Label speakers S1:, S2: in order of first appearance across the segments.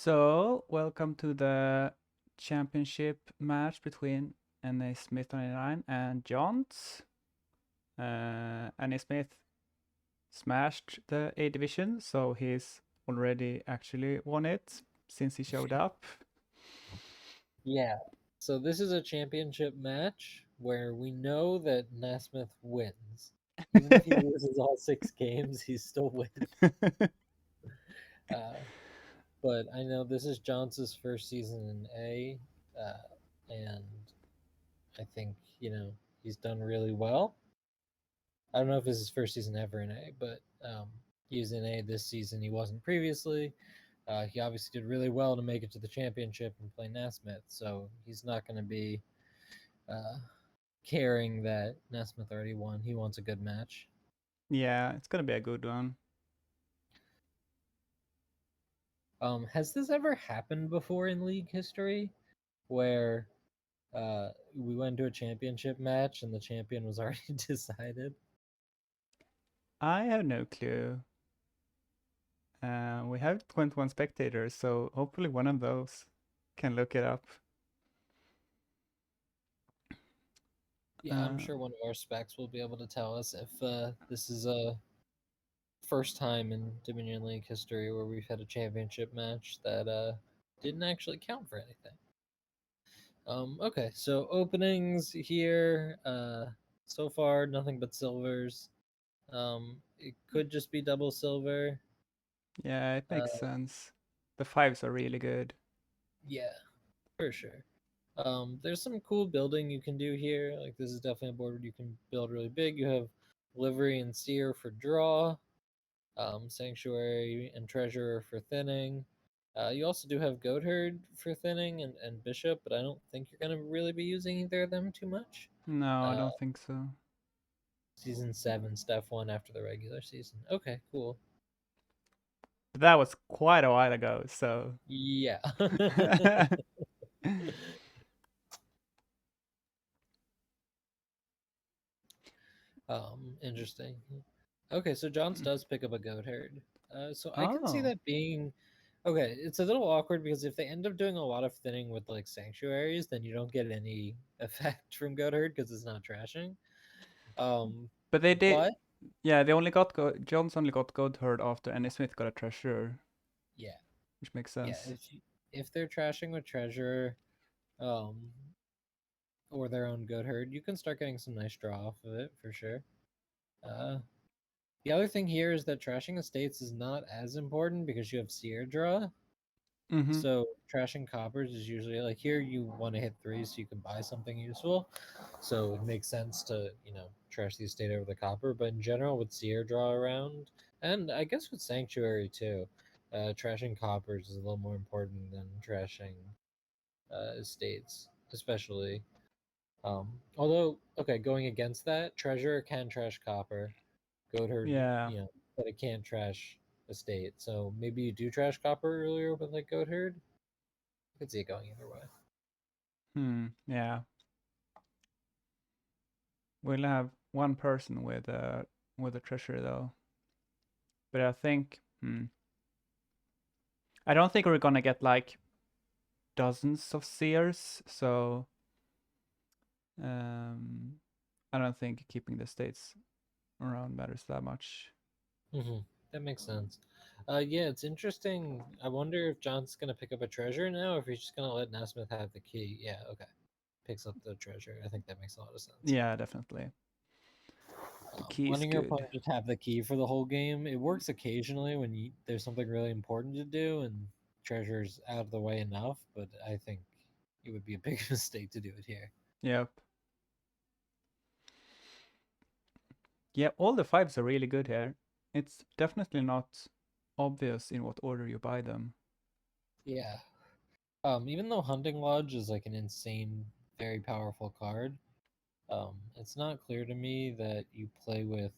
S1: So, welcome to the championship match between nasmith99 and jonts. Nasmith smashed the A division, so he's already actually won it since he showed up.
S2: Yeah. So this is a championship match where we know that Nasmith wins. Even if he loses all 6 games, he still wins. Uh, but I know this is Johns' first season in A, and I think, he's done really well. I don't know if it's his first season ever in A, but he was in A this season. He wasn't previously. He obviously did really well to make it to the championship and play Nasmith, so he's not going to be uh, caring that Nesmith already won. He wants a good match.
S1: Yeah, it's gonna be a good one.
S2: Has this ever happened before in league history where we went to a championship match and the champion was already decided?
S1: I have no clue. We have 21 spectators, so hopefully one of those can look it up.
S2: Yeah, I'm sure one of our specs will be able to tell us if this is a first time in Dominion League history where we've had a championship match that didn't actually count for anything. Okay, so openings here. So far, nothing but silvers. It could just be double silver.
S1: Yeah, it makes
S2: Uh,
S1: sense. The fives are really good.
S2: yeah, for sure. There's some cool building you can do here. Like this is definitely a board where you can build really big. You have livery and seer for draw, sanctuary and treasurer for thinning. You also do have goat herd for thinning and bishop, but I don't think you're gonna really be using either of them too much.
S1: No, I
S2: Uh,
S1: don't think so.
S2: Season 7, Steph 1 after the regular season. Okay, cool.
S1: But that was quite a while ago, so.
S2: Yeah. Interesting. Okay, so Johns does pick up a goat herd. So I can see
S1: Oh,
S2: that being okay. It's a little awkward because if they end up doing a lot of thinning with like sanctuaries, then you don't get any effect from goat herd because it's not trashing. Um,
S1: but they did.
S2: but
S1: Yeah, they only got Jones only got Gold Herd after Annie Smith got a treasure,
S2: yeah,
S1: which makes
S2: yeah.
S1: sense.
S2: If they're trashing with treasure, um, or their own goat herd, you can start getting some nice draw off of it for sure. Uh, the other thing here is that trashing estates is not as important because you have seer draw.
S1: Mm-hmm.
S2: So trashing coppers is usually like here you want to hit 3 so you can buy something useful. So it makes sense to, trash the estate over the copper. But in general with seer draw around, and I guess with sanctuary too, trashing coppers is a little more important than trashing estates, especially. Although, okay, going against that, treasure can trash copper, goat herd,
S1: Yeah.
S2: but it can't trash estate. So maybe you do trash copper earlier with like goat herd. I could see it going either way.
S1: Yeah. We'll have one person with a treasure though, but I think. I don't think we're gonna get like dozens of seers, so um, I don't think keeping the states around matters that much.
S2: That makes sense. Yeah, it's interesting. I wonder if John's gonna pick up a treasure now, or if he's just gonna let Nasmith have the key. Yeah, okay. Picks up the treasure. I think that makes a lot of sense.
S1: Yeah, definitely. The key is
S2: Letting your
S1: good.
S2: opponent just have the key for the whole game, it works occasionally when there's something really important to do and treasure's out of the way enough, but I think it would be a big mistake to do it here.
S1: Yep. Yeah, all the fives are really good here. It's definitely not obvious in what order you buy them.
S2: Yeah. Even though Hunting Lodge is like an insane, very powerful card, it's not clear to me that you play with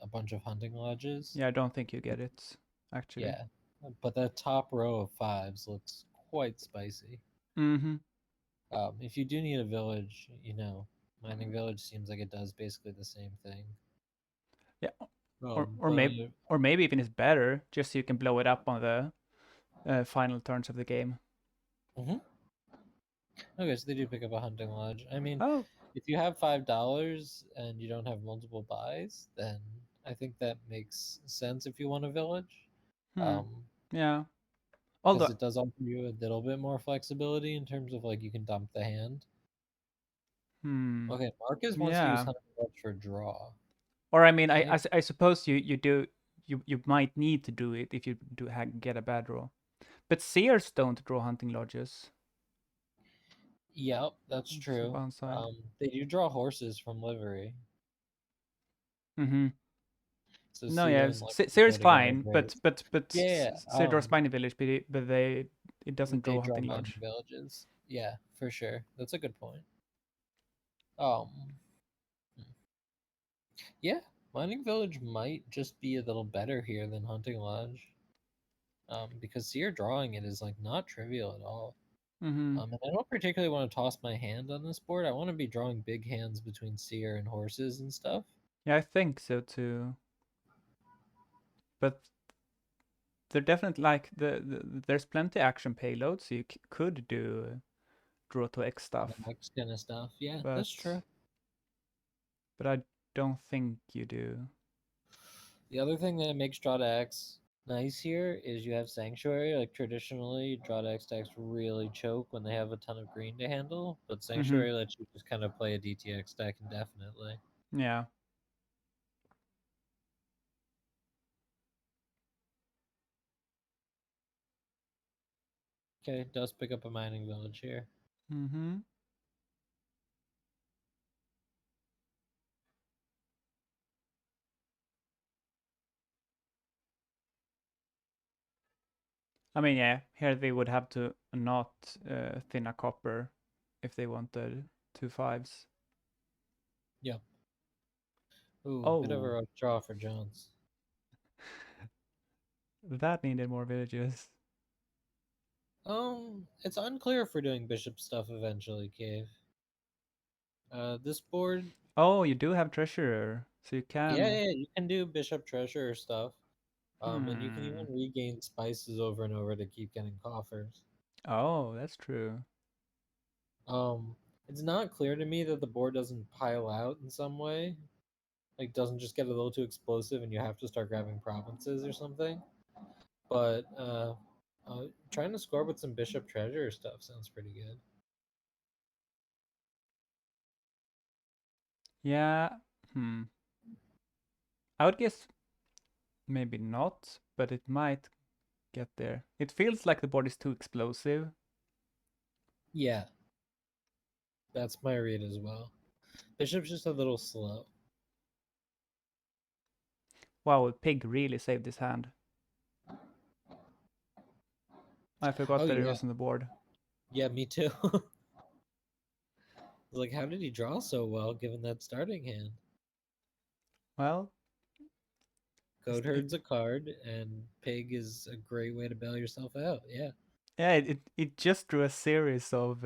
S2: a bunch of hunting lodges.
S1: Yeah, I don't think you get it, actually.
S2: Yeah, but that top row of fives looks quite spicy.
S1: Mm-hmm.
S2: If you do need a village, mining village seems like it does basically the same thing.
S1: Yeah,
S2: Um, but
S1: or maybe even it's better, just so you can blow it up on final turns of the game.
S2: Mm-hmm. Okay, so they do pick up a hunting lodge. I mean,
S1: Oh,
S2: if you have $5 and you don't have multiple buys, then I think that makes sense if you want a village.
S1: hmm,
S2: Um,
S1: yeah.
S2: because
S1: Although,
S2: it does offer you a little bit more flexibility in terms of like you can dump the hand.
S1: hmm,
S2: Okay, Marcus wants to use
S1: yeah.
S2: hunting lodge for draw.
S1: Or I mean,
S2: Okay.
S1: I suppose you do you might need to do it if you do get a bad draw. But seers don't draw hunting lodges.
S2: Yep, that's
S1: It's the
S2: true.
S1: downside.
S2: They do draw horses from livery,
S1: Mm-hmm.
S2: so
S1: No, yeah,
S2: seer and livery
S1: seer's
S2: go together
S1: fine,
S2: great.
S1: but
S2: Yeah,
S1: seer draws Spiny Village, but it doesn't
S2: they
S1: draw
S2: draw
S1: hunting
S2: mining
S1: lodge.
S2: villages. Yeah, for sure. That's a good point. Um, yeah, mining village might just be a little better here than hunting lodge. Because seer drawing it is like not trivial at all.
S1: Mm-hmm.
S2: And I don't particularly want to toss my hand on this board. I want to be drawing big hands between seer and horses and stuff.
S1: Yeah, I think so too. But they're definitely like there's plenty action payloads, so you could do draw to X stuff,
S2: X kind of stuff. Yeah,
S1: but
S2: that's true.
S1: I don't think you do.
S2: The other thing that makes draw to X nice here is you have sanctuary. Like traditionally, draw to X decks really choke when they have a ton of green to handle, but
S1: Mm-hmm.
S2: sanctuary lets you just kind of play a DTX deck indefinitely.
S1: Yeah.
S2: Okay, does pick up a mining village here.
S1: Mm-hmm. I mean, yeah, here they would have to not thin a copper if they wanted 2 5s.
S2: Yep. Ooh, bit of a
S1: Oh,
S2: rough draw for Jones.
S1: that needed more villages.
S2: It's unclear if we're doing bishop stuff eventually, Cave. This board,
S1: Oh, you do have treasurer, so you
S2: yeah,
S1: can.
S2: yeah, you can do bishop treasure stuff. And you can even
S1: Hmm.
S2: regain spices over and over to keep getting coffers.
S1: Oh, that's true.
S2: Um, it's not clear to me that the board doesn't pile out in some way, like doesn't just get a little too explosive and you have to start grabbing provinces or something. But trying to score with some bishop treasure stuff sounds pretty good.
S1: Yeah. Hmm. I would guess maybe not, but it might get there. It feels like the board is too explosive.
S2: Yeah, that's my read as well. Bishop's just a little slow.
S1: Wow, Pig really saved his hand. I forgot
S2: Oh
S1: that it
S2: yeah,
S1: was on the board.
S2: yeah, me too. Like, how did he draw so well given that starting hand?
S1: Well,
S2: Goat
S1: it
S2: herd's a card, and pig is a great way to bail yourself out. Yeah.
S1: yeah, it just drew a series of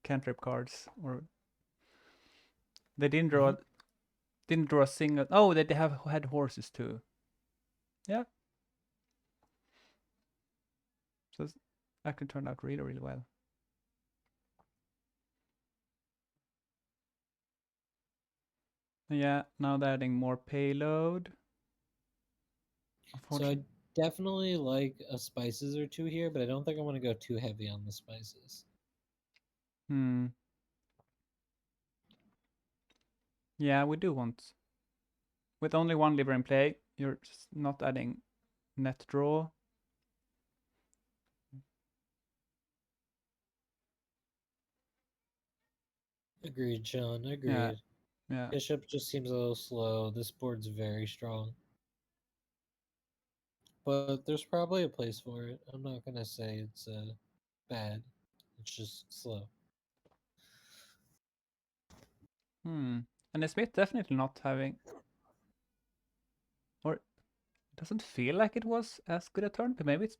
S1: cantrip cards, or they
S2: Hmm.
S1: didn't draw a single. Oh, they have had horses too. Yeah, so it's actually turned out really well. Yeah, now they're adding more payload.
S2: So I
S1: Unfortunately,
S2: definitely like a spices or two here, but I don't think I want to go too heavy on the spices.
S1: hmm. Yeah, we do want with only one liver in play. You're just not adding net draw.
S2: Agreed, Sean.
S1: Yeah,
S2: Agreed.
S1: yeah.
S2: Bishop just seems a little slow. This board's very strong. But there's probably a place for it. I'm not gonna say it's bad. It's just slow.
S1: Hmm. And the Smith definitely not having, or it doesn't feel like it was as good a turn, but maybe it's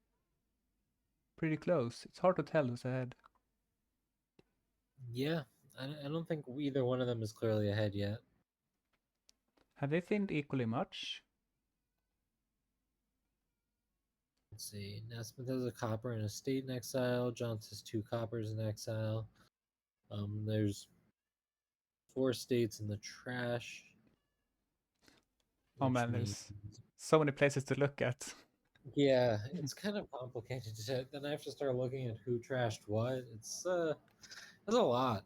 S1: pretty close. It's hard to tell who's ahead.
S2: Yeah, I don't think either one of them is clearly ahead yet.
S1: Have they thinned equally much?
S2: Let's see. Nasmith has a copper and a state in exile. Jonts has 2 coppers in exile. There's 4 states in the trash.
S1: Oh man,
S2: Means,
S1: there's so many places to look at.
S2: yeah, it's kind of complicated. Then I have to start looking at who trashed what. It's a lot.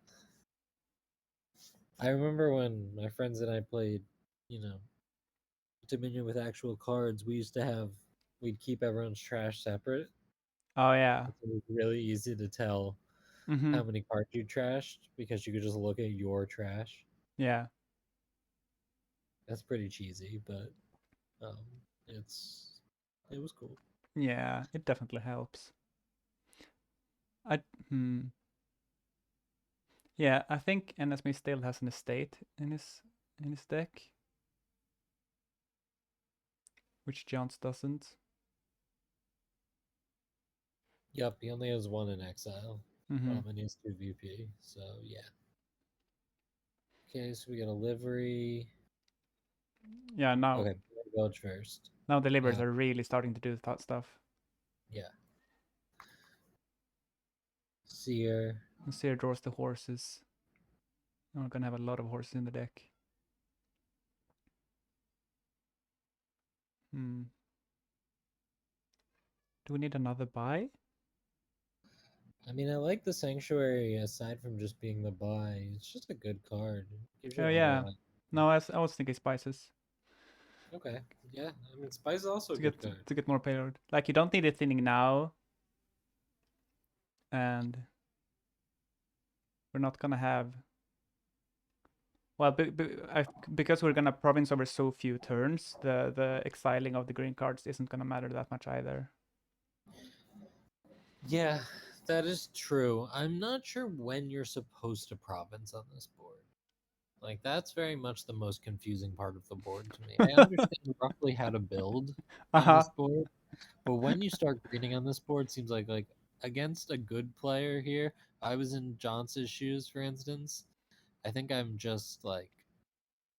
S2: I remember when my friends and I played, you know, Dominion with actual cards. We'd keep everyone's trash separate.
S1: Oh yeah.
S2: It was really easy to tell
S1: Mm-hmm.
S2: how many cards you trashed because you could just look at your trash.
S1: Yeah.
S2: That's pretty cheesy, but um, it was cool.
S1: Yeah, it definitely helps. I hmm. Yeah, I think NSME still has an estate in his deck, which Jones doesn't.
S2: Yep, he only has 1 in exile.
S1: Mm-hmm.
S2: And he has 2 VP. So yeah. Okay, so we got a livery.
S1: Yeah, now
S2: Okay, village first.
S1: now the livers are really starting to do that stuff.
S2: Yeah. Seer.
S1: And Seer draws the horses. We're gonna have a lot of horses in the deck. Hmm. Do we need another buy?
S2: I mean, I like the Sanctuary aside from just being the buy. It's just a good card. It gives you
S1: Oh
S2: a lot of
S1: yeah.
S2: life.
S1: No, I was thinking spices
S2: Okay. Yeah. I mean, Spice is also a
S1: to
S2: good card.
S1: get more payload. Like you don't need it thinning now, and we're not gonna have. Well, because we're gonna province over so few turns, the exiling of the green cards isn't gonna matter that much either.
S2: Yeah, that is true. I'm not sure when you're supposed to province on this board. Like, that's very much the most confusing part of the board to me. I understand roughly how to build on
S1: Uh-huh.
S2: this board, but when you start greening on this board, seems like against a good player here, if I was in Johns's shoes, for instance, I think I'm just like,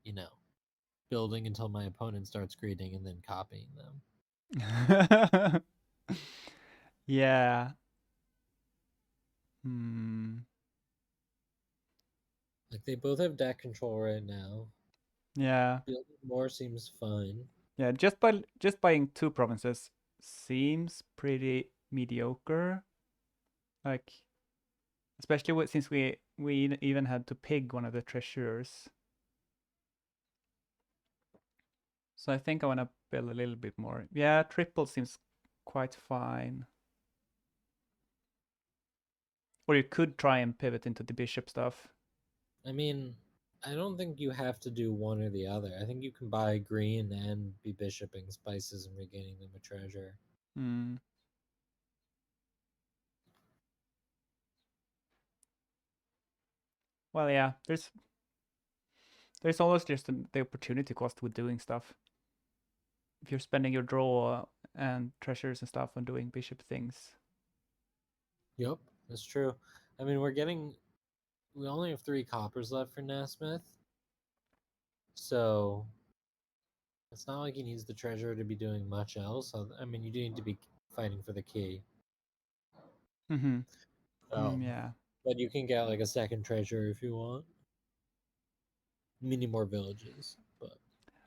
S2: you know, building until my opponent starts greening and then copying them.
S1: Yeah. Hmm.
S2: Like, they both have deck control right now.
S1: Yeah.
S2: Building more seems fine.
S1: Yeah. Just buying 2 provinces seems pretty mediocre. Like, especially since we even had to pig one of the treasurers. So I think I want to build a little bit more. Yeah, triple seems quite fine. Or you could try and pivot into the bishop stuff.
S2: I mean, I don't think you have to do one or the other. I think you can buy green and be bishoping spices and regaining them a treasure.
S1: Hmm. Well, yeah, there's always just the opportunity cost with doing stuff. If you're spending your draw and treasures and stuff on doing bishop things.
S2: Yep, that's true. I mean, we only have 3 coppers left for Nasmith, so it's not like he needs the treasure to be doing much else. I mean, you do need to be fighting for the key.
S1: Mm-hmm.
S2: Um,
S1: Yeah.
S2: but you can get like a second treasure if you want. Many more villages, but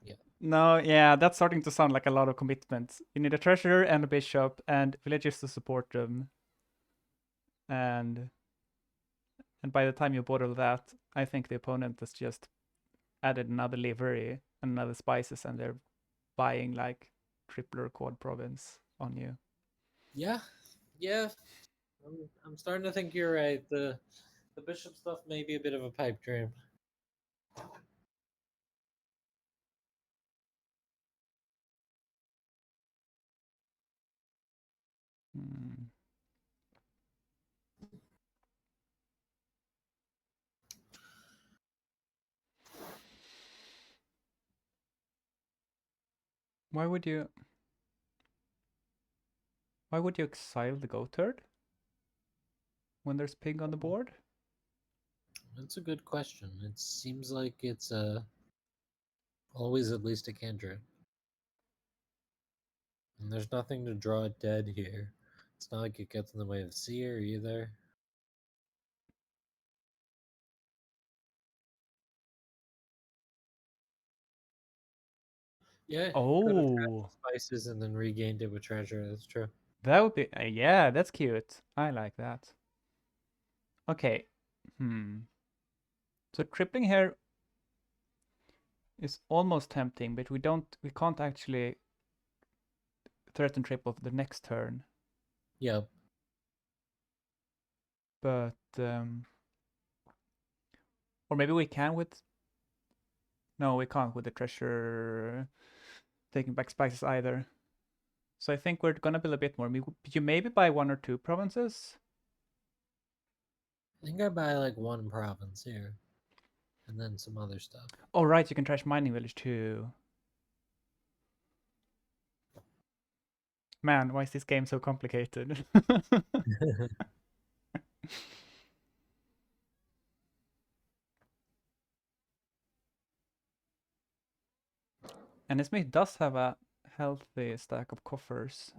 S2: yeah.
S1: No, yeah, that's starting to sound like a lot of commitments. You need a treasurer and a bishop and villages to support them. And by the time you bought all that, I think the opponent has just added another livery and another spices, and they're buying like triple or quad province on you.
S2: Yeah, yeah. I'm starting to think you're right. The bishop stuff may be a bit of a pipe dream.
S1: Hmm. Why would you? Why would you exile the goatherd when there's pig on the board?
S2: That's a good question. It seems like it's always at least a cantrip. And there's nothing to draw it dead here. It's not like it gets in the way of seer either. Yeah, could have
S1: Oh,
S2: spices and then regained it with treasure. That's true.
S1: that would be yeah, that's cute. I like that. Okay. So tripling here is almost tempting, but we can't actually threaten triple the next turn.
S2: Yep.
S1: But or maybe we can with no, we can't with the treasure taking back spices either. So I think we're gonna build a bit more. You maybe buy 1 or 2 provinces.
S2: I think I buy like one province here. And then some other stuff.
S1: Oh right, you can trash mining village too. Man, why is this game so complicated? And Smith does have a healthy stack of coffers.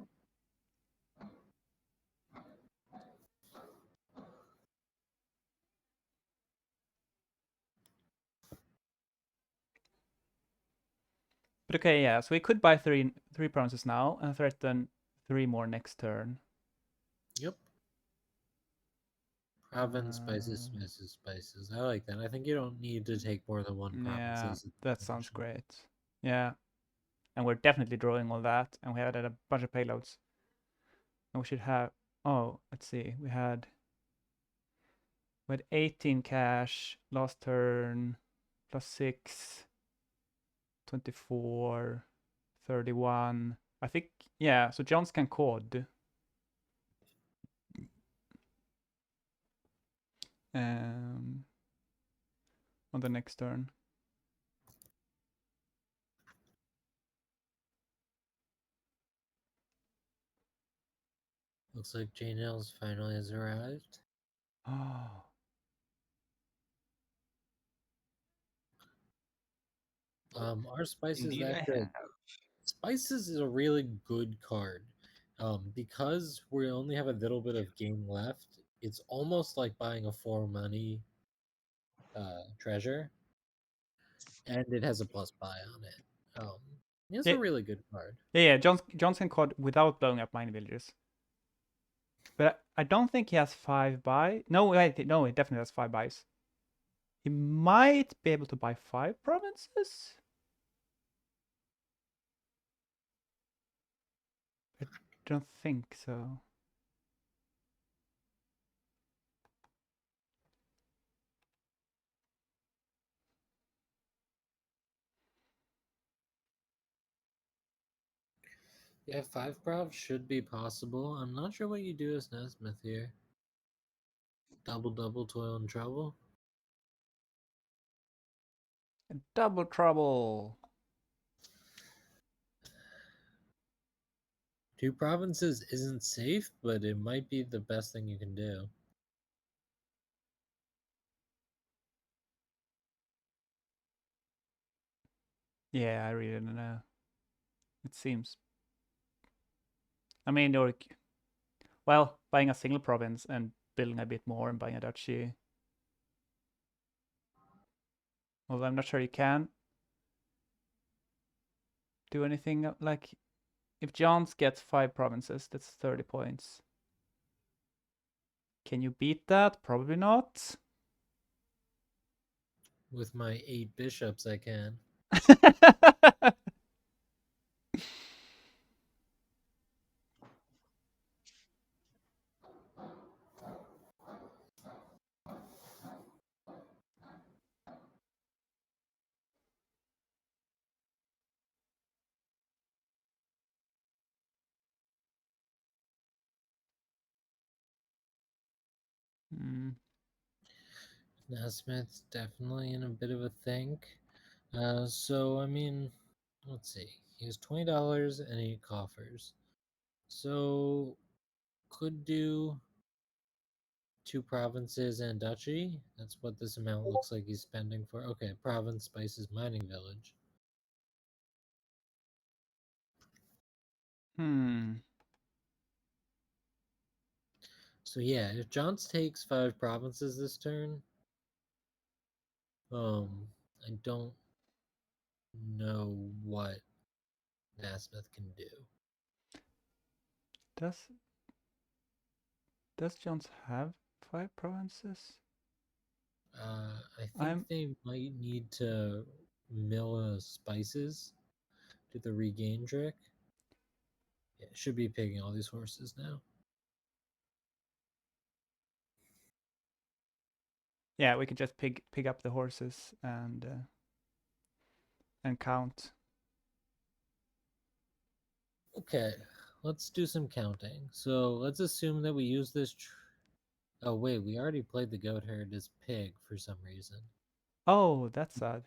S1: But okay, yeah, so we could buy three provinces now and threaten 3 more next turn.
S2: Yep. Province, spices, spices, spices. I like that. I think you don't need to take more than one
S1: Yeah,
S2: province.
S1: that sounds great. Yeah, and we're definitely drawing all that, and we had a bunch of payloads. And we should have, oh, let's see, we had 18 cash last turn, plus 6, 24, 31. I think, yeah, so jonts can cod. On the next turn.
S2: Looks like JNails finally has arrived.
S1: Oh.
S2: Are spices
S3: Indeed,
S2: that
S3: I
S2: good?
S3: have.
S2: Spices is a really good card. Because we only have a little bit of game left, it's almost like buying a 4 money treasure, and it has a plus buy on it. It's
S1: Yeah,
S2: a really good card.
S1: yeah, jonts can cod without blowing up mining villages. But I don't think he has 5 buy. No, wait, no, he definitely has 5 buys. He might be able to buy 5 provinces? I don't think so.
S2: Yeah, 5 prov should be possible. I'm not sure what you do as Nesmith here. Double, toil and trouble.
S1: Double trouble.
S2: 2 provinces isn't safe, but it might be the best thing you can do.
S1: Yeah, I really don't know. It seems. I mean, or well, buying a single province and building a bit more and buying a duchy. Although I'm not sure you can do anything like if Johns gets 5 provinces, that's 30 points. Can you beat that? Probably not.
S2: With my 8 bishops, I can.
S1: Mm.
S2: Nasmith's definitely in a bit of a think. So I mean, let's see. He has $20 and 8 coffers. So could do 2 provinces and duchy. That's what this amount looks like he's spending for. Okay, province, spices, mining village. So yeah, if Johns takes 5 provinces this turn, I don't know what Nasmith can do.
S1: Does Jones have 5 provinces?
S2: I think they might need to mill spices do the regain trick. Yeah, should be picking all these horses now.
S1: Yeah, we can just pick up the horses and count.
S2: Okay, let's do some counting. So let's assume that we use this. Oh wait, we already played the goat herd as pig for some reason.
S1: Oh, that's sad.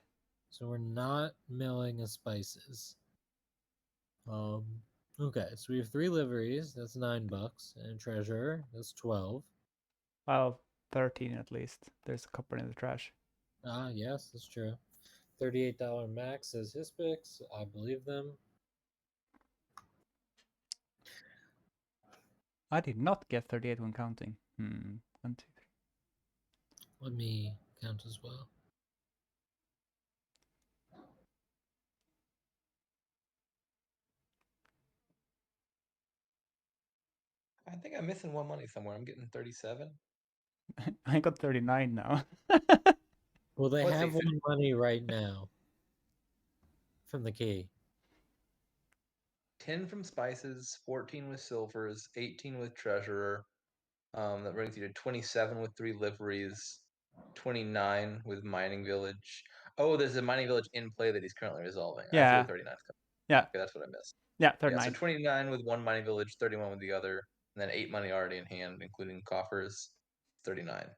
S2: So we're not milling a spices. Okay, so we have 3 liveries. That's $9, and treasure. That's 12.
S1: Well, 13 at least. There's a copper in the trash.
S2: Ah, yes, that's true. $38 max says Hispix. I believe them.
S1: I did not get 38 when counting. 1, 2, 3.
S2: Let me count as well.
S3: I think I'm missing one money somewhere. I'm getting 37.
S1: I got 39 now.
S2: Well, they
S3: Let's see,
S2: have 1 money right now from the key.
S3: 10 from spices, 14 with silvers, 18 with treasurer. That brings you to 27 with 3 liveries, 29 with mining village. Oh, there's a mining village in play that he's currently resolving. I see
S1: Yeah.
S3: where 39 is coming.
S1: Yeah.
S3: Okay, that's what I missed.
S1: Yeah,
S3: Yeah,
S1: 39.
S3: so 29 with 1 mining village, 31 with the other, and then 8 money already in hand, including coffers, 39.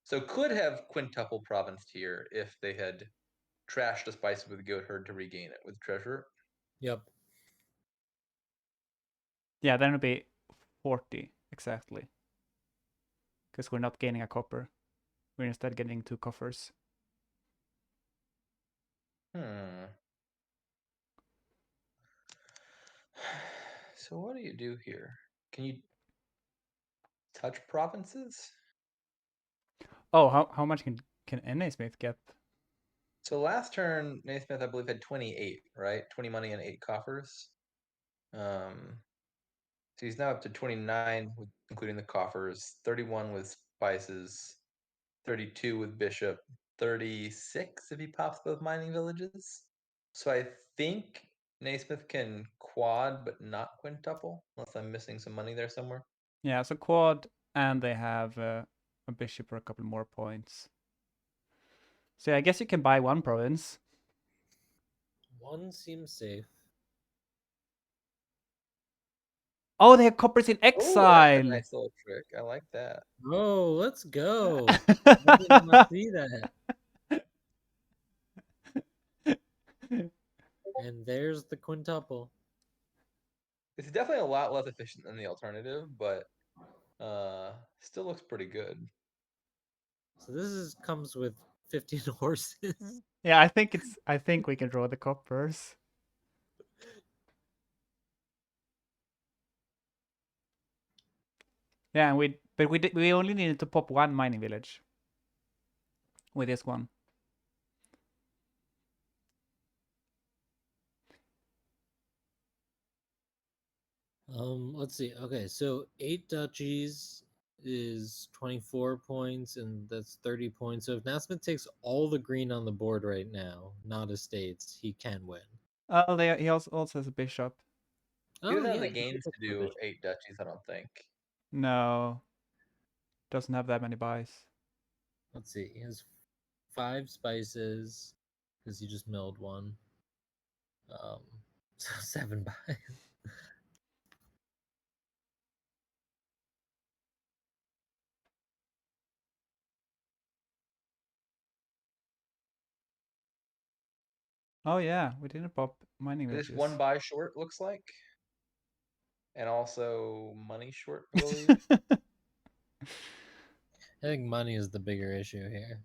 S3: So could have quintuple provinced here if they had trashed a spice with goat herd to regain it with treasure.
S2: Yep.
S1: Yeah, then it'll be 40 exactly. Because we're not gaining a copper. We're instead getting 2 coffers.
S3: So what do you do here? Can you touch provinces?
S1: Oh, how much can nasmith get?
S3: So last turn, Naismith, I believe, had 28, right? 20 money and 8 coffers. So he's now up to 29, with, including the coffers, 31 with spices, 32 with bishop, 36 if he pops both mining villages. So I think Naismith can quad, but not quintuple, unless I'm missing some money there somewhere.
S1: Yeah, so quad, and they have a bishop for a couple more points. So I guess you can buy 1 province.
S2: 1 seems safe.
S1: Oh, they have coppers in
S3: Oh, that's a
S1: exile.
S3: nice little trick. I like that.
S2: Oh, let's go. I did not see that. And there's the quintuple.
S3: It's definitely a lot less efficient than the alternative, but still looks pretty good.
S2: So this comes with 15 horses.
S1: Yeah, I think we can draw the coppers. Yeah, we only needed to pop 1 mining village with this one.
S2: Let's see. Okay, so 8 duchies is 24 points, and that's 30 points. So if Nasmith takes all the green on the board right now, not estates, he can win.
S1: He also has a bishop.
S3: He doesn't have the
S2: he
S3: gains
S2: took
S3: to
S2: the
S3: do
S2: bishop.
S3: 8 duchies, I don't think.
S1: No, doesn't have that many buys.
S2: Let's see. He has 5 spices because he just milled 1. So 7 buys.
S1: Oh yeah, we didn't pop mining
S3: This
S1: villages.
S3: 1 buy short looks like, and also money short, I believe.
S2: I think money is the bigger issue here.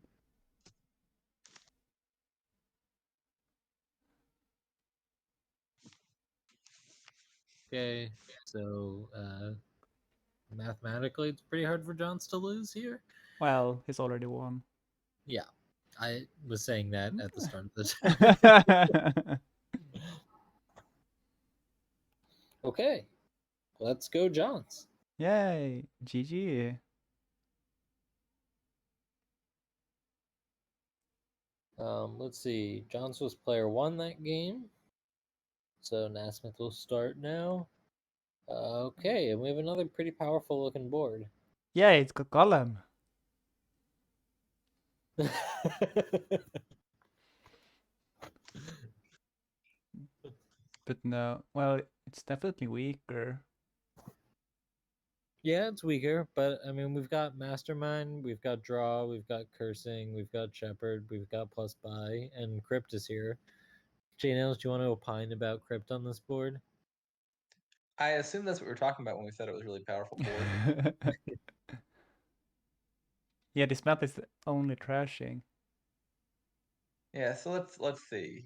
S2: Okay, so mathematically, it's pretty hard for Johns to lose here.
S1: Well, he's already won.
S2: Yeah, I was saying that at the start of the Okay, let's go, Johns.
S1: Yay, GG.
S2: Let's see. Johns was player one that game, so Nasmith will start now. Okay, and we have another pretty powerful looking board.
S1: Yay, it's got Golem. But no, well, it's definitely weaker.
S2: Yeah, it's weaker, but I mean, we've got Mastermind, we've got Draw, we've got Cursing, we've got Shepherd, we've got Plus Buy, and Crypt is here. JNails, do you want to opine about Crypt on this board?
S3: I assume that's what we were talking about when we said it was a really powerful board.
S1: Yeah, this map is only trashing.
S3: Yeah, so let's see.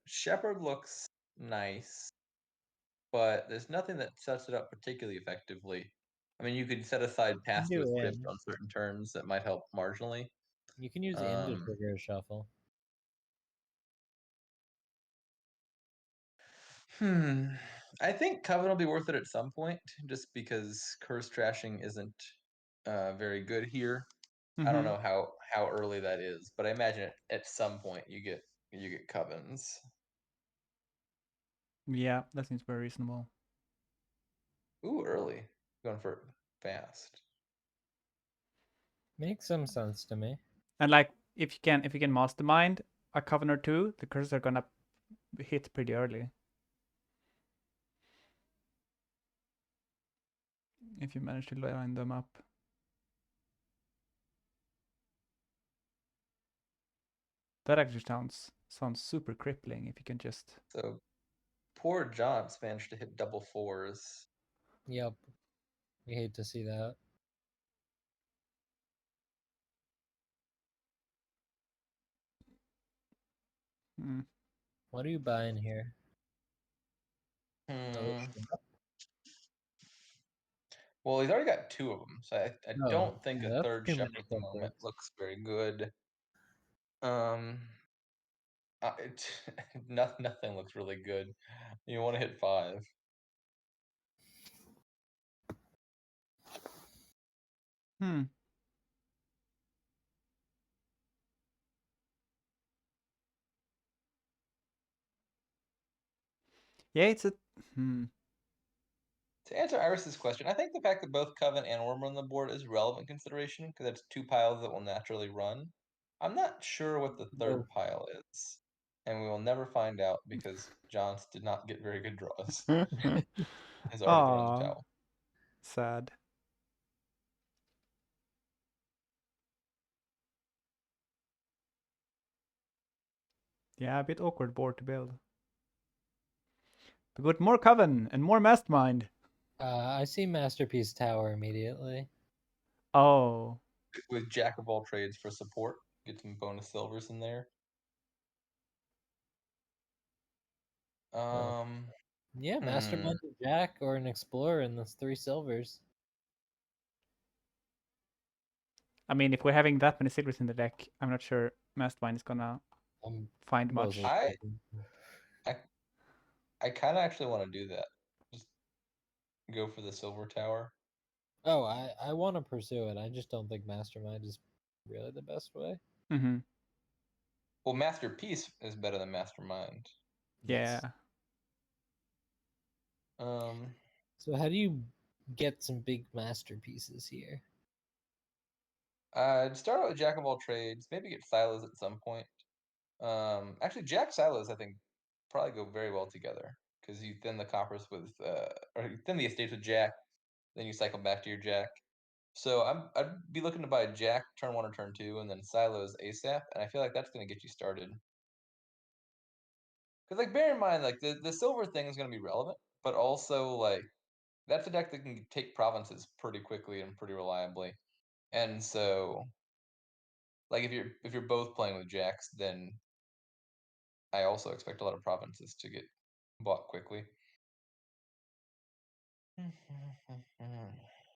S3: Shepherd looks nice, but there's nothing that sets it up particularly effectively. I mean, you could set aside pass
S2: do
S3: with Crypt
S2: in.
S3: on certain turns that might help marginally.
S2: You can use in to trigger a shuffle.
S3: I think Coven will be worth it at some point, just because curse trashing isn't very good here. I don't know how early that is, but I imagine at some point you get Covens.
S1: Yeah, that seems very reasonable.
S3: Ooh, early. Going for fast.
S2: Makes some sense to me.
S1: And like, if you can mastermind a Coven or two, the curses are gonna hit pretty early. If you manage to line them up. That actually sounds super crippling if you can just.
S3: So poor Johns managed to hit double fours.
S2: Yep. We hate to see that.
S1: Hmm.
S2: What are you buying here? Oh,
S3: Hmm. Well, he's already got two of them, so I don't think
S2: yeah,
S3: a
S2: that's
S3: third
S2: too many
S3: Shepherd at the moment
S2: filters.
S3: looks very good. Um, it, nothing looks really good. You want to hit five.
S1: Hmm. Yeah, it's a. Hmm.
S3: To answer Iris's question, I think the fact that both Coven and Worm are on the board is relevant consideration because that's two piles that will naturally run. I'm not sure what the third pile is, and we will never find out because Johns did not get very good draws. Has already thrown in the
S1: Aw,
S3: towel.
S1: sad. Yeah, a bit awkward board to build. But with more Coven and more Mastermind.
S2: I see Masterpiece Tower immediately.
S1: Oh.
S3: With Jack of all trades for support, get some bonus silvers in there.
S2: Yeah, Mastermind a Jack or an Explorer and that's 3 silvers.
S1: I mean, if we're having that many silvers in the deck, I'm not sure Mastermind is gonna find much.
S3: I I kind of actually want to do that. Just go for the silver tower.
S2: Oh, I want to pursue it. I just don't think Mastermind is really the best way.
S1: Mm-hmm.
S3: Well, Masterpiece is better than Mastermind.
S1: Yeah.
S2: So how do you get some big masterpieces here?
S3: I'd start out with Jack of all trades. Maybe get Silos at some point. Actually, Jack Silos I think probably go very well together because you thin the coppers with, or you thin the estates with Jack, then you cycle back to your Jack. So I'd be looking to buy Jack turn one or turn two, and then Silos ASAP, and I feel like that's gonna get you started. Because like bear in mind, like the silver thing is gonna be relevant, but also like that's a deck that can take provinces pretty quickly and pretty reliably. And so like if you're both playing with jacks, then I also expect a lot of provinces to get bought quickly.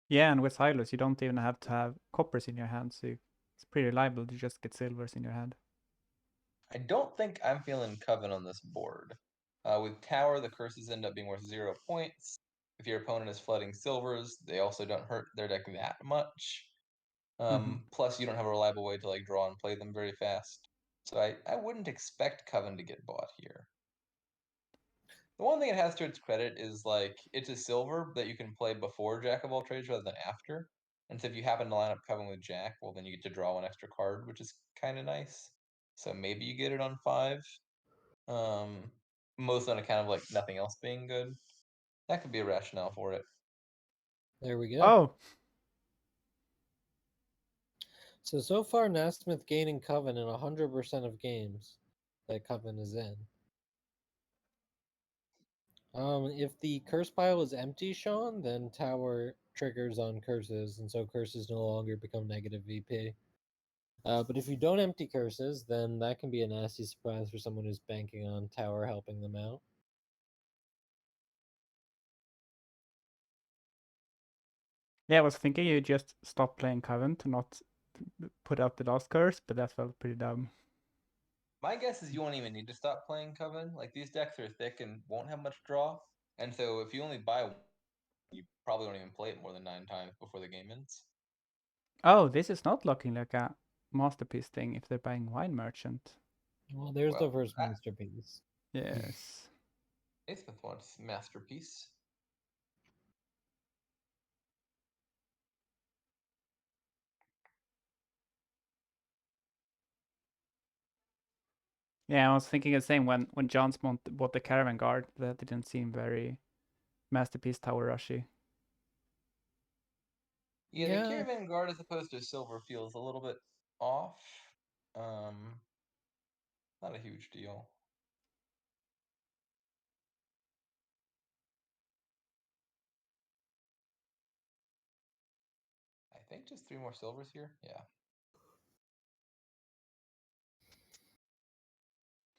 S1: Yeah, and with silos, you don't even have to have coppers in your hand, so it's pretty reliable to just get silvers in your hand.
S3: I don't think I'm feeling Coven on this board. With Tower, the curses end up being worth 0 points. If your opponent is flooding silvers, they also don't hurt their deck that much. Plus, you don't have a reliable way to like draw and play them very fast. So I wouldn't expect Coven to get bought here. The one thing it has to its credit is like it's a silver that you can play before Jack of all trades rather than after. And so if you happen to line up Coven with Jack, well then you get to draw one extra card, which is kind of nice. So maybe you get it on 5. Most on account of like nothing else being good. That could be a rationale for it.
S2: There we go.
S1: Oh,
S2: So far, Nasmith gaining Coven in 100% of games that Coven is in. If the curse pile is empty, Sean, then Tower triggers on curses, and so curses no longer become negative VP. But if you don't empty curses, then that can be a nasty surprise for someone who's banking on Tower helping them out.
S1: yeah, I was thinking you just stop playing Coven to not put out the last curse, but that felt pretty dumb.
S3: My guess is you won't even need to stop playing Coven. Like these decks are thick and won't have much draw. And so if you only buy one, you probably won't even play it more than 9 times before the game ends.
S1: Oh, this is not looking like a masterpiece thing if they're buying Wine Merchant.
S2: Well, there's the
S3: Well,
S2: first masterpiece.
S1: Yes.
S3: Nasmith wants masterpiece.
S1: Yeah, I was thinking the same when Jonts bought the Caravan Guard. That didn't seem very masterpiece tower rushy.
S3: Yeah,
S2: Yeah.
S3: the Caravan Guard as opposed to silver feels a little bit off. Not a huge deal. I think just 3 more silvers here. Yeah.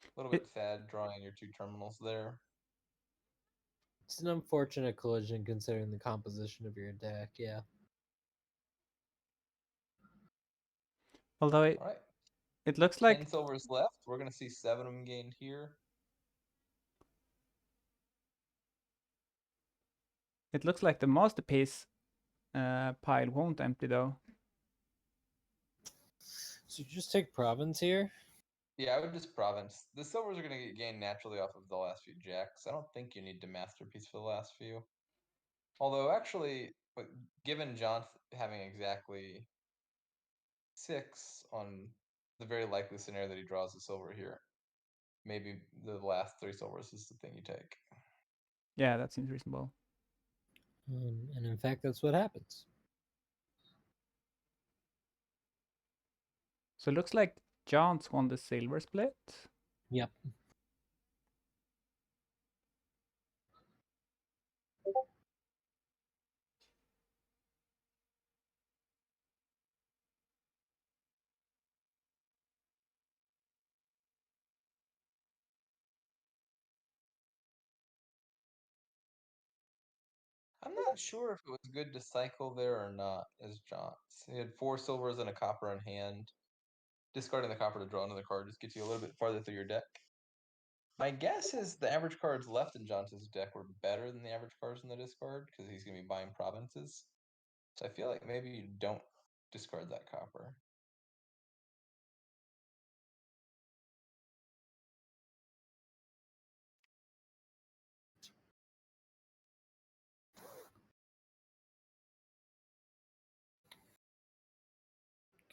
S3: A little bit sad drawing your 2 terminals there.
S2: It's an unfortunate collision considering the composition of your deck, yeah.
S1: Although
S3: All right.
S1: it looks
S3: 10
S1: like
S3: silvers left. We're going to see 7 of them gained here.
S1: the masterpiece pile won't empty though.
S2: So you just take Province here?
S3: Yeah, I would just province. The silvers are going to get gained naturally off of the last few jacks. I don't think you need to masterpiece for the last few. Although, actually, given John having exactly 6 on the very likely scenario that he draws a silver here, maybe the last 3 silvers is the thing you take.
S1: Yeah, that seems reasonable.
S2: And in fact, that's what happens.
S1: So it looks like Jonts won the silver split.
S2: Yep.
S3: I'm not sure if it was good to cycle there or not as Johns. He had 4 silvers and a copper in hand. Discarding the copper to draw another card just gets you a little bit farther through your deck. My guess is the average cards left in Johnson's deck were better than the average cards in the discard because he's going to be buying provinces. So I feel like maybe you don't discard that copper.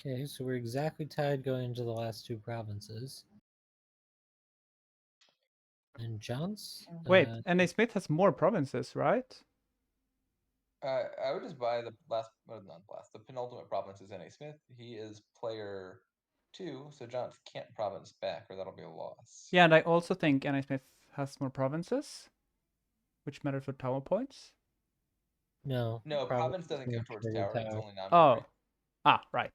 S2: Okay, so we're exactly tied going into the last 2 provinces. And Johns?
S1: Wait, NA Smith has more provinces, right?
S3: I would just buy the the penultimate province is NA Smith. He is player 2, so Johns can't province back or that'll be a loss.
S1: Yeah, and I also think NA Smith has more provinces, which matter for tower points.
S2: No.
S3: No, province doesn't go towards tower. It's only non-migrate.
S1: Oh, right.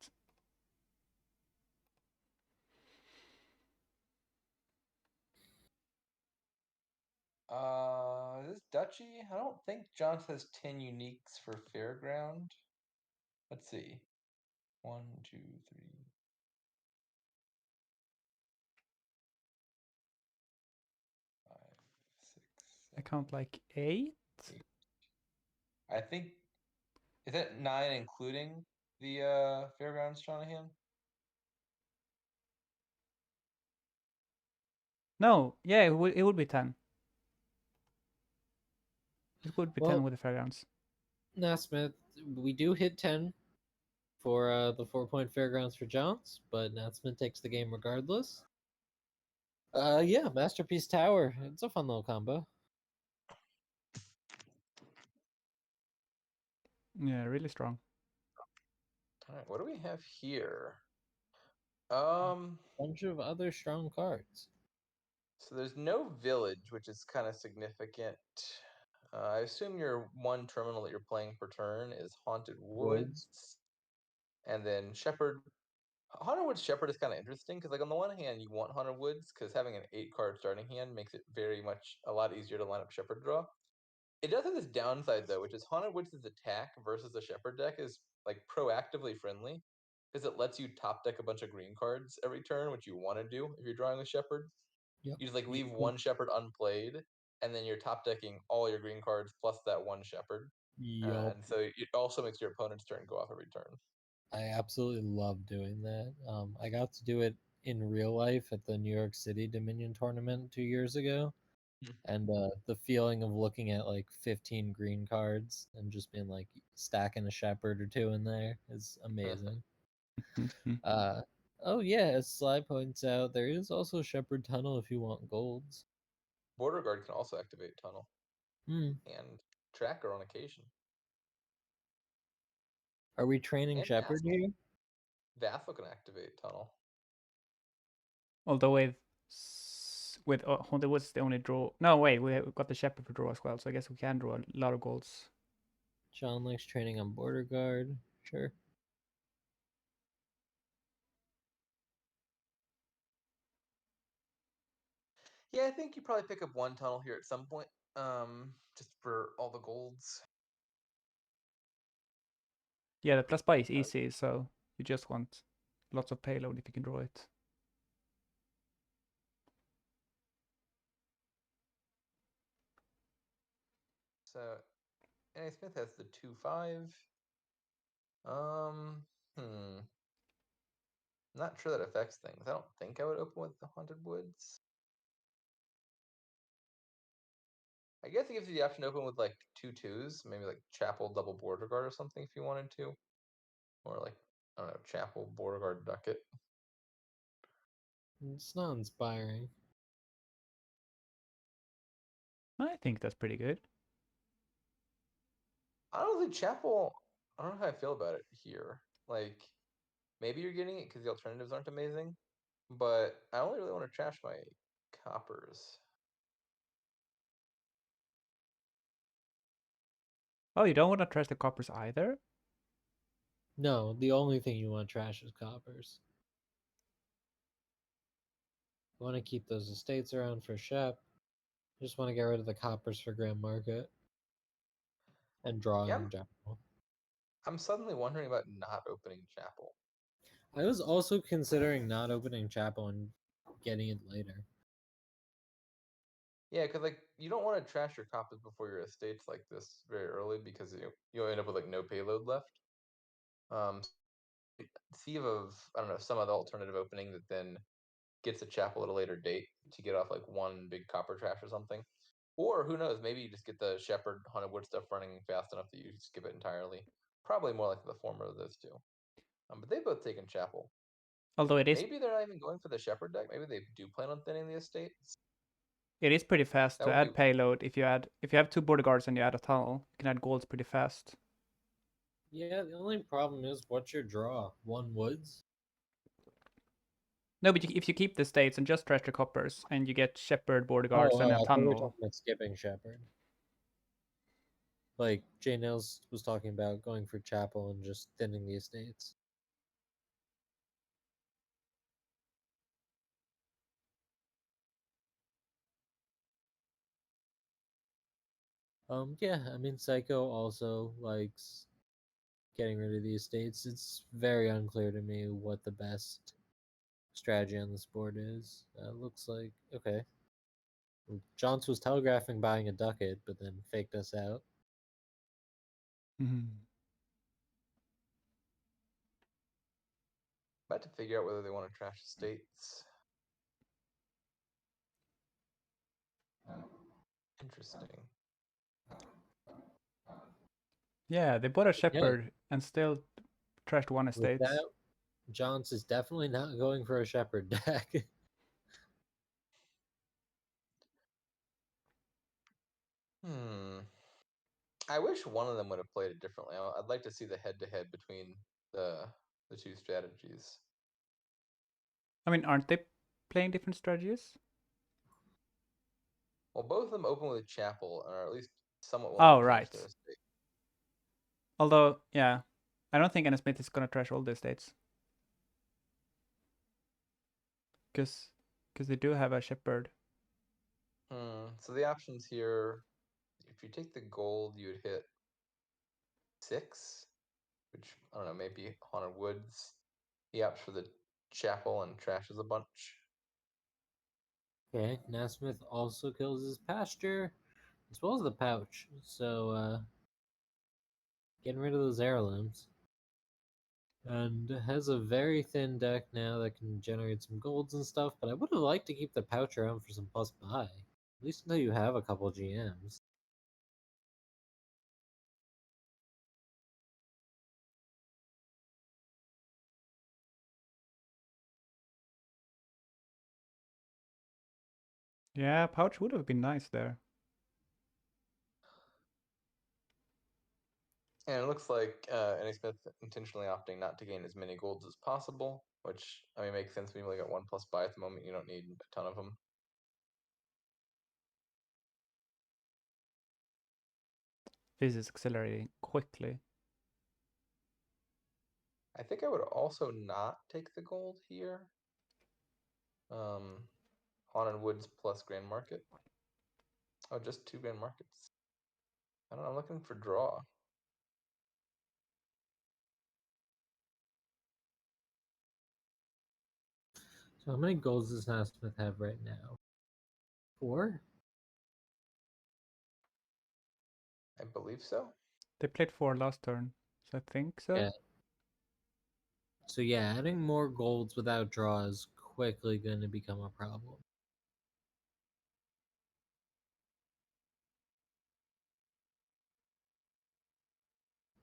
S3: This Duchy. I don't think Jonts has 10 uniques for Fairground. Let's see. 1, 2, 3. 5, 6,
S1: I
S3: 7,
S1: count like 8.
S3: 8. I think is that 9 including the Fairgrounds Shanahan?
S1: No, yeah, it would be 10. It would be 10
S2: Well,
S1: with the fairgrounds.
S2: Nasmith, we do hit 10 for the 4-point fairgrounds for Jones, but Nasmith takes the game regardless. Yeah, Masterpiece Tower. It's a fun little combo.
S1: Yeah, really strong.
S3: All right, what do we have here?
S2: Bunch of other strong cards.
S3: So there's no village, which is kind of significant. I assume your one terminal that you're playing per turn is Haunted Woods, and then Shepherd. Haunted Woods Shepherd is kind of interesting because, like, on the one hand, you want Haunted Woods because having an 8-card starting hand makes it very much a lot easier to line up Shepherd draw. It does have this downside though, which is Haunted Woods' attack versus the Shepherd deck is like proactively friendly because it lets you top deck a bunch of green cards every turn, which you want to do if you're drawing with Shepherd.
S2: Yep.
S3: You just like leave one Shepherd unplayed, and then you're top decking all your green cards plus that one Shepherd.
S2: Yup.
S3: And so it also makes your opponent's turn go off every turn.
S2: I absolutely love doing that. I got to do it in real life at the New York City Dominion tournament 2 years ago. And the feeling of looking at like 15 green cards and just being like stacking a shepherd or two in there is amazing. Oh yeah, as Sly points out, there is also Shepherd Tunnel if you want golds.
S3: Border Guard can also activate Tunnel
S2: Hmm.
S3: and Tracker on occasion.
S2: Are we training
S3: And
S2: Shepherd here?
S3: Vassal can activate Tunnel.
S1: Although with Haunted Woods, the only draw. No, wait, we've got the Shepherd to draw as well, so I guess we can draw a lot of golds.
S2: John likes training on Border Guard. Sure.
S3: Yeah, I think you probably pick up one Tunnel here at some point, just for all the golds.
S1: Yeah, the plus buy is easy, so you just want lots of payload if you can draw it.
S3: So, NA Smith has the 2/5. Not sure that affects things. I don't think I would open with the Haunted Woods. I guess it gives you the option to open with like 2/2s, maybe like Chapel double Border Guard or something if you wanted to, or like I don't know, Chapel Border Guard Ducat.
S2: It's not inspiring.
S1: I think that's pretty good.
S3: Honestly, Chapel, I don't know how I feel about it here. Like, maybe you're getting it because the alternatives aren't amazing, but I only really want to trash my coppers.
S1: Oh, you don't want to trash the coppers either?
S2: No, the only thing you want to trash is coppers. You want to keep those estates around for Shep. You just want to get rid of the coppers for Grand Market and drawing
S3: Yeah,
S2: in general.
S3: I'm suddenly wondering about not opening Chapel.
S2: I was also considering not opening Chapel and getting it later.
S3: Yeah, because like you don't want to trash your coppers before your estates like this very early because you'll end up with like no payload left. See of I don't know some other alternative opening that then gets a Chapel at a later date to get off like one big copper trash or something. Or who knows, maybe you just get the Shepherd Haunted Wood stuff running fast enough that you skip it entirely. Probably more like the former of those two. But they've both taken Chapel.
S1: Although
S3: Maybe they're not even going for the Shepherd deck. Maybe they do plan on thinning the estates.
S1: it is pretty fast
S3: That
S1: to
S3: would
S1: add
S3: be
S1: payload. If you have 2 border guards and you add a tunnel, you can add golds pretty fast.
S2: Yeah, the only problem is what's your draw? One Woods?
S1: No, but if you keep the states and just trash the coppers, and you get Shepherd, border guards, and a
S2: I thought we were
S1: tunnel.
S2: talking about skipping Shepherd. Like JNails was talking about going for Chapel and just thinning the estates. Yeah, I mean, Psycho also likes getting rid of the estates. It's very unclear to me what the best strategy on this board is. Looks like okay. Jonts was telegraphing buying a ducat, but then faked us out.
S1: Mhm.
S3: About to figure out whether they want to trash estates. Interesting.
S1: Yeah, they bought a
S2: Yeah,
S1: shepherd and still trashed one
S2: with
S1: estate.
S2: that, Jonts is definitely not going for a shepherd deck.
S3: Hmm. I wish one of them would have played it differently. I'd like to see the head-to-head between the two strategies.
S1: I mean, aren't they playing different strategies?
S3: Well, both of them open with a chapel and are at least somewhat willing
S1: Oh,
S3: to trash
S1: right.
S3: their estate.
S1: Although, yeah, I don't think Smith is gonna trash all the estates. Because they do have a shepherd.
S3: So the options here, if you take the gold, you would hit 6, which, I don't know, maybe Haunted Woods. He opts for the chapel and trashes a bunch.
S2: Okay, Nasmith also kills his pasture as well as the pouch. So getting rid of those heirlooms. And has a very thin deck now that can generate some golds and stuff, but I would have liked to keep the pouch around for some plus buy. At least until you have a couple GMs.
S1: Yeah, pouch would have been nice there.
S3: And it looks like Annie Smith intentionally opting not to gain as many golds as possible, which, I mean, makes sense when you only got 1 plus buy at the moment. You don't need a ton of them.
S1: This is accelerating quickly.
S3: I think I would also not take the gold here. Haunted Woods plus Grand Market. Oh, just 2 Grand Markets. I don't know, I'm looking for draw.
S2: So how many golds does Nasmith have right now? 4?
S3: I believe so.
S1: They played 4 last turn, so I think so.
S2: Yeah. So yeah, adding more golds without draw is quickly going to become a problem.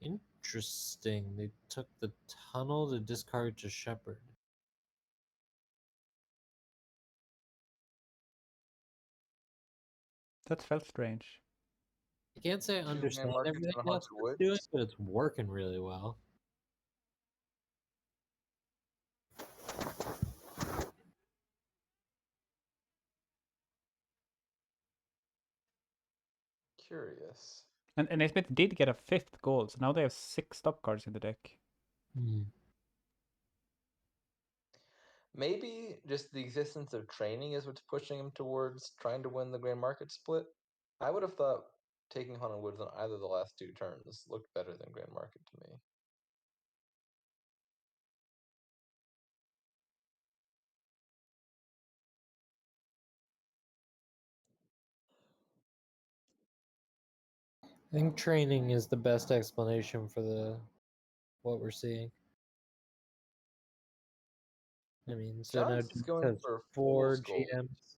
S2: Interesting. They took the tunnel to discard to shepherd.
S1: That felt strange.
S2: I can't say I
S3: 2 Grand
S2: understand
S3: Markets
S2: everything
S3: and a Haunted
S2: Nasmith's doing,
S3: Woods.
S2: but it's working really well.
S3: Curious.
S1: And Smith did get a 5th gold, so now they have 6 stop cards in the deck.
S3: Maybe just the existence of training is what's pushing him towards trying to win the Grand Market split. I would have thought taking Haunted Woods on either of the last 2 turns looked better than Grand Market to me.
S2: I think training is the best explanation for what we're seeing. I mean, so now
S3: Johns is
S2: Jones
S3: going
S2: has
S3: for
S2: 4
S3: Fool's Gold,
S2: GMs,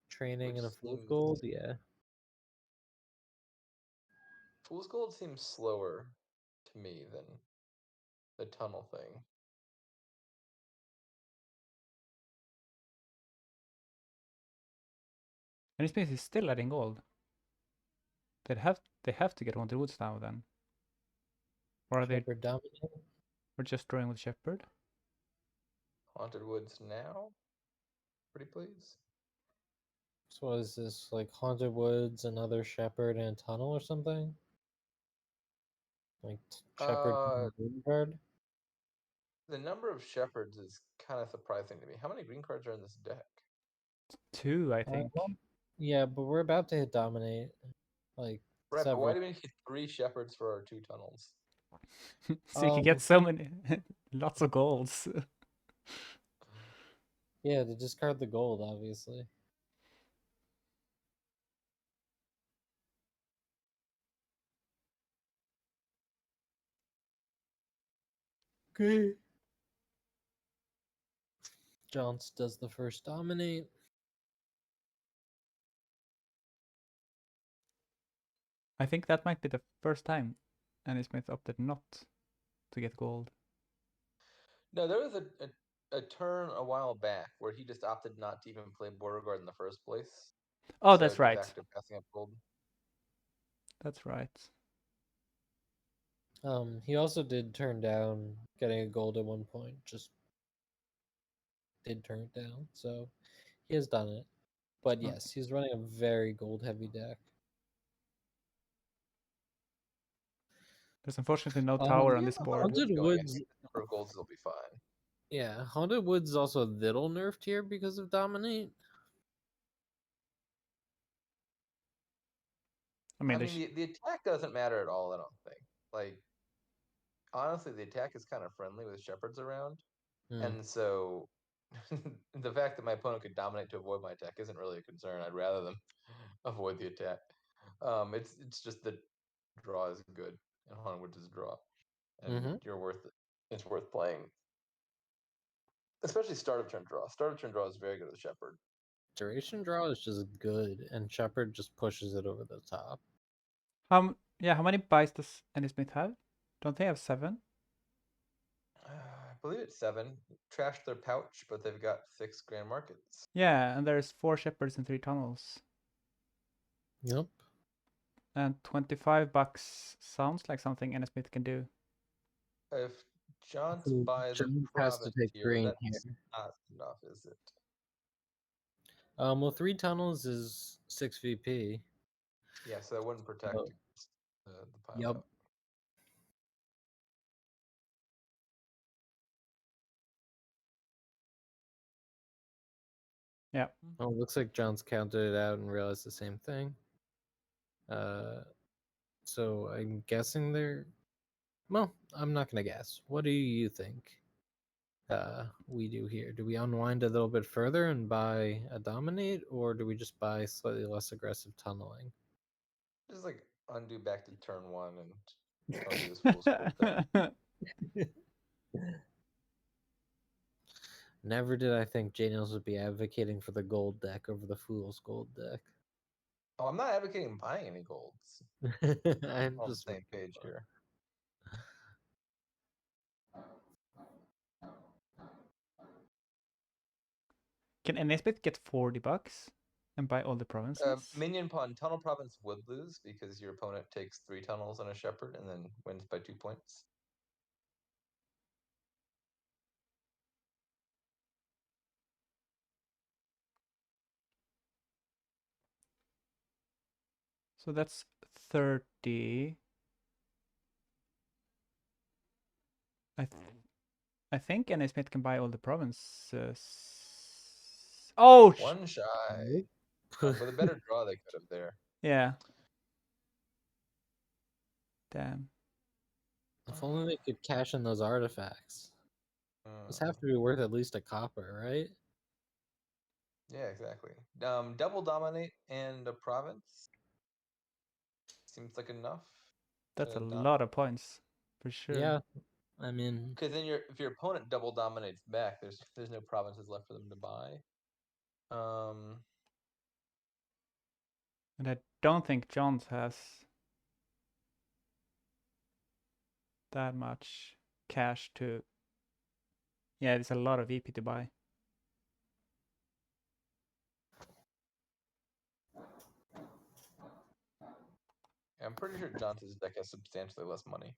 S2: training,
S3: which
S2: and a full
S3: seems
S2: gold. Yeah.
S3: Fool's Gold seems slower to me than the tunnel thing.
S1: And Smith is still adding gold. They have to get Haunted Woods now then. Or are they
S2: Shepherd dominant.
S1: or just drawing with shepherd?
S3: Haunted Woods now? Pretty please.
S2: So what is this, like Haunted Woods, another shepherd, and tunnel or something? Like shepherd green card?
S3: The number of shepherds is kind of surprising to me. How many green cards are in this deck?
S1: 2, I think.
S2: Well, Yeah, but we're about to hit dominate. Like
S3: Right, but why
S2: several.
S3: do we need 3 shepherds for our 2 tunnels?
S1: So you can get
S2: Um,
S1: so many, lots of golds.
S2: Yeah, to discard the gold, obviously.
S1: Okay.
S2: Jonts does the first dominate.
S1: I think that might be the first time Annie Smith opted not to get gold.
S3: No, there was a turn a while back where he just opted not to even play Border Guard in the first place.
S1: Oh,
S3: So
S1: that's
S3: de
S1: right.
S3: facto passing up gold.
S1: That's right.
S2: He also did turn down getting a gold at one point. Just did turn it down, so he has done it. But yes, he's running a very gold heavy deck.
S1: There's unfortunately no
S2: Um,
S1: tower
S3: If
S1: on
S3: he
S1: this
S3: has a lot of
S1: board.
S2: Haunted
S3: woods going, I
S2: Woods,
S3: think the number of golds will be fine.
S2: yeah, Haunted Woods is also a little nerfed here because of dominate.
S1: I
S3: I
S1: mean,
S3: mean, the attack doesn't matter at all, I don't think. Like, honestly, the attack is kind of friendly with shepherds around.
S2: Hmm.
S3: And so the fact that my opponent could dominate to avoid my attack isn't really a concern. I'd rather them avoid the attack. It's just that draw is good, and Haunted Woods is draw, and
S2: Mm-hmm.
S3: you're worth it. It's worth playing, especially start of turn draw. Start of turn draw is very good with Shepherd.
S2: Duration draw is just good, and Shepherd just pushes it over the top.
S1: how many buys does Annie Smith have? Don't they have 7?
S3: I believe it's 7. Trashed their pouch, but they've got 6 grand markets.
S1: Yeah, and there's 4 shepherds and 3 tunnels.
S2: Yep.
S1: And $25 sounds like something Annie Smith can do.
S3: If John
S2: So
S3: buys a
S2: John has to
S3: province
S2: take
S3: here,
S2: green
S3: that's
S2: here.
S3: not enough, is it?
S2: Well, 3 tunnels is 6 VP.
S3: Yeah, so that wouldn't protect
S2: Oh.
S3: against the pile
S2: Yep.
S3: out.
S1: Yeah.
S2: Oh, looks like John's counted it out and realized the same thing. So I'm guessing they're. Well, I'm not gonna guess. What do you think? We do here? Do we unwind a little bit further and buy a dominate, or do we just buy slightly less aggressive tunneling?
S3: Just like undo back to turn 1 and don't do this fool's gold thing.
S2: Never did I think JNails would be advocating for the gold deck over the fool's gold deck.
S3: Oh, I'm not advocating buying any golds.
S2: I'm
S3: On the
S2: just
S3: same page here.
S1: Can Annie Smith get $40 and buy all the provinces?
S3: Minion pawn tunnel province would lose because your opponent takes 3 tunnels on a shepherd and then wins by 2 points.
S1: So that's 30. I think Annie Smith can buy all the provinces. Oh,
S3: One shy.
S2: Nope.
S3: With a better draw, they could have there.
S1: yeah. Damn.
S2: If only they could cash in those artifacts. Those have to be worth at least a copper, right?
S3: Yeah, exactly. Double dominate and a province seems like enough.
S1: That's a
S3: to
S1: lot of points, for sure.
S2: Yeah, I mean,
S3: Because then if your opponent double dominates back, there's no provinces left for them to buy.
S1: And I don't think Johns has that much cash to. Yeah, there's a lot of VP to buy.
S3: I'm pretty sure Johnson's deck has substantially less money.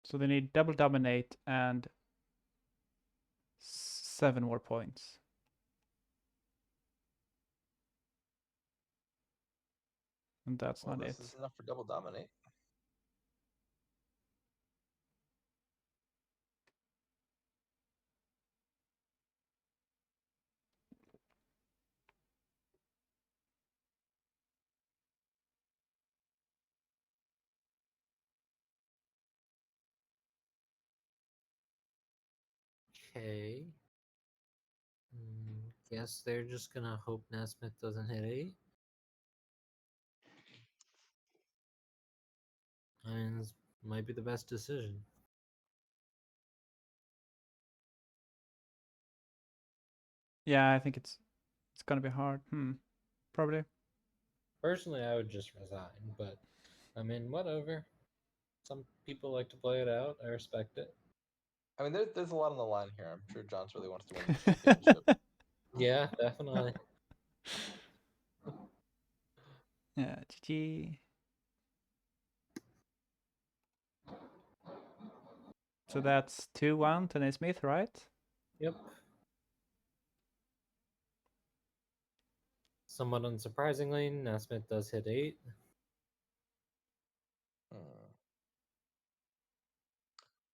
S1: So they need double dominate and 7 more points. And that's
S3: Well,
S1: not
S3: this
S1: it.
S3: is enough for double dominate.
S2: Okay. Guess they're just gonna hope Nesmith doesn't hit 8. I mean, this might be the best decision.
S1: Yeah, I think it's gonna be hard. Probably.
S2: Personally, I would just resign, but I mean, whatever. Some people like to play it out. I respect it.
S3: I mean, there's a lot on the line here. I'm sure Jonts really wants to win this championship.
S2: Yeah, definitely.
S1: Yeah, GG. So that's 2-1 to Naismith, right?
S2: Yep. Somewhat unsurprisingly, Nesmith does hit 8.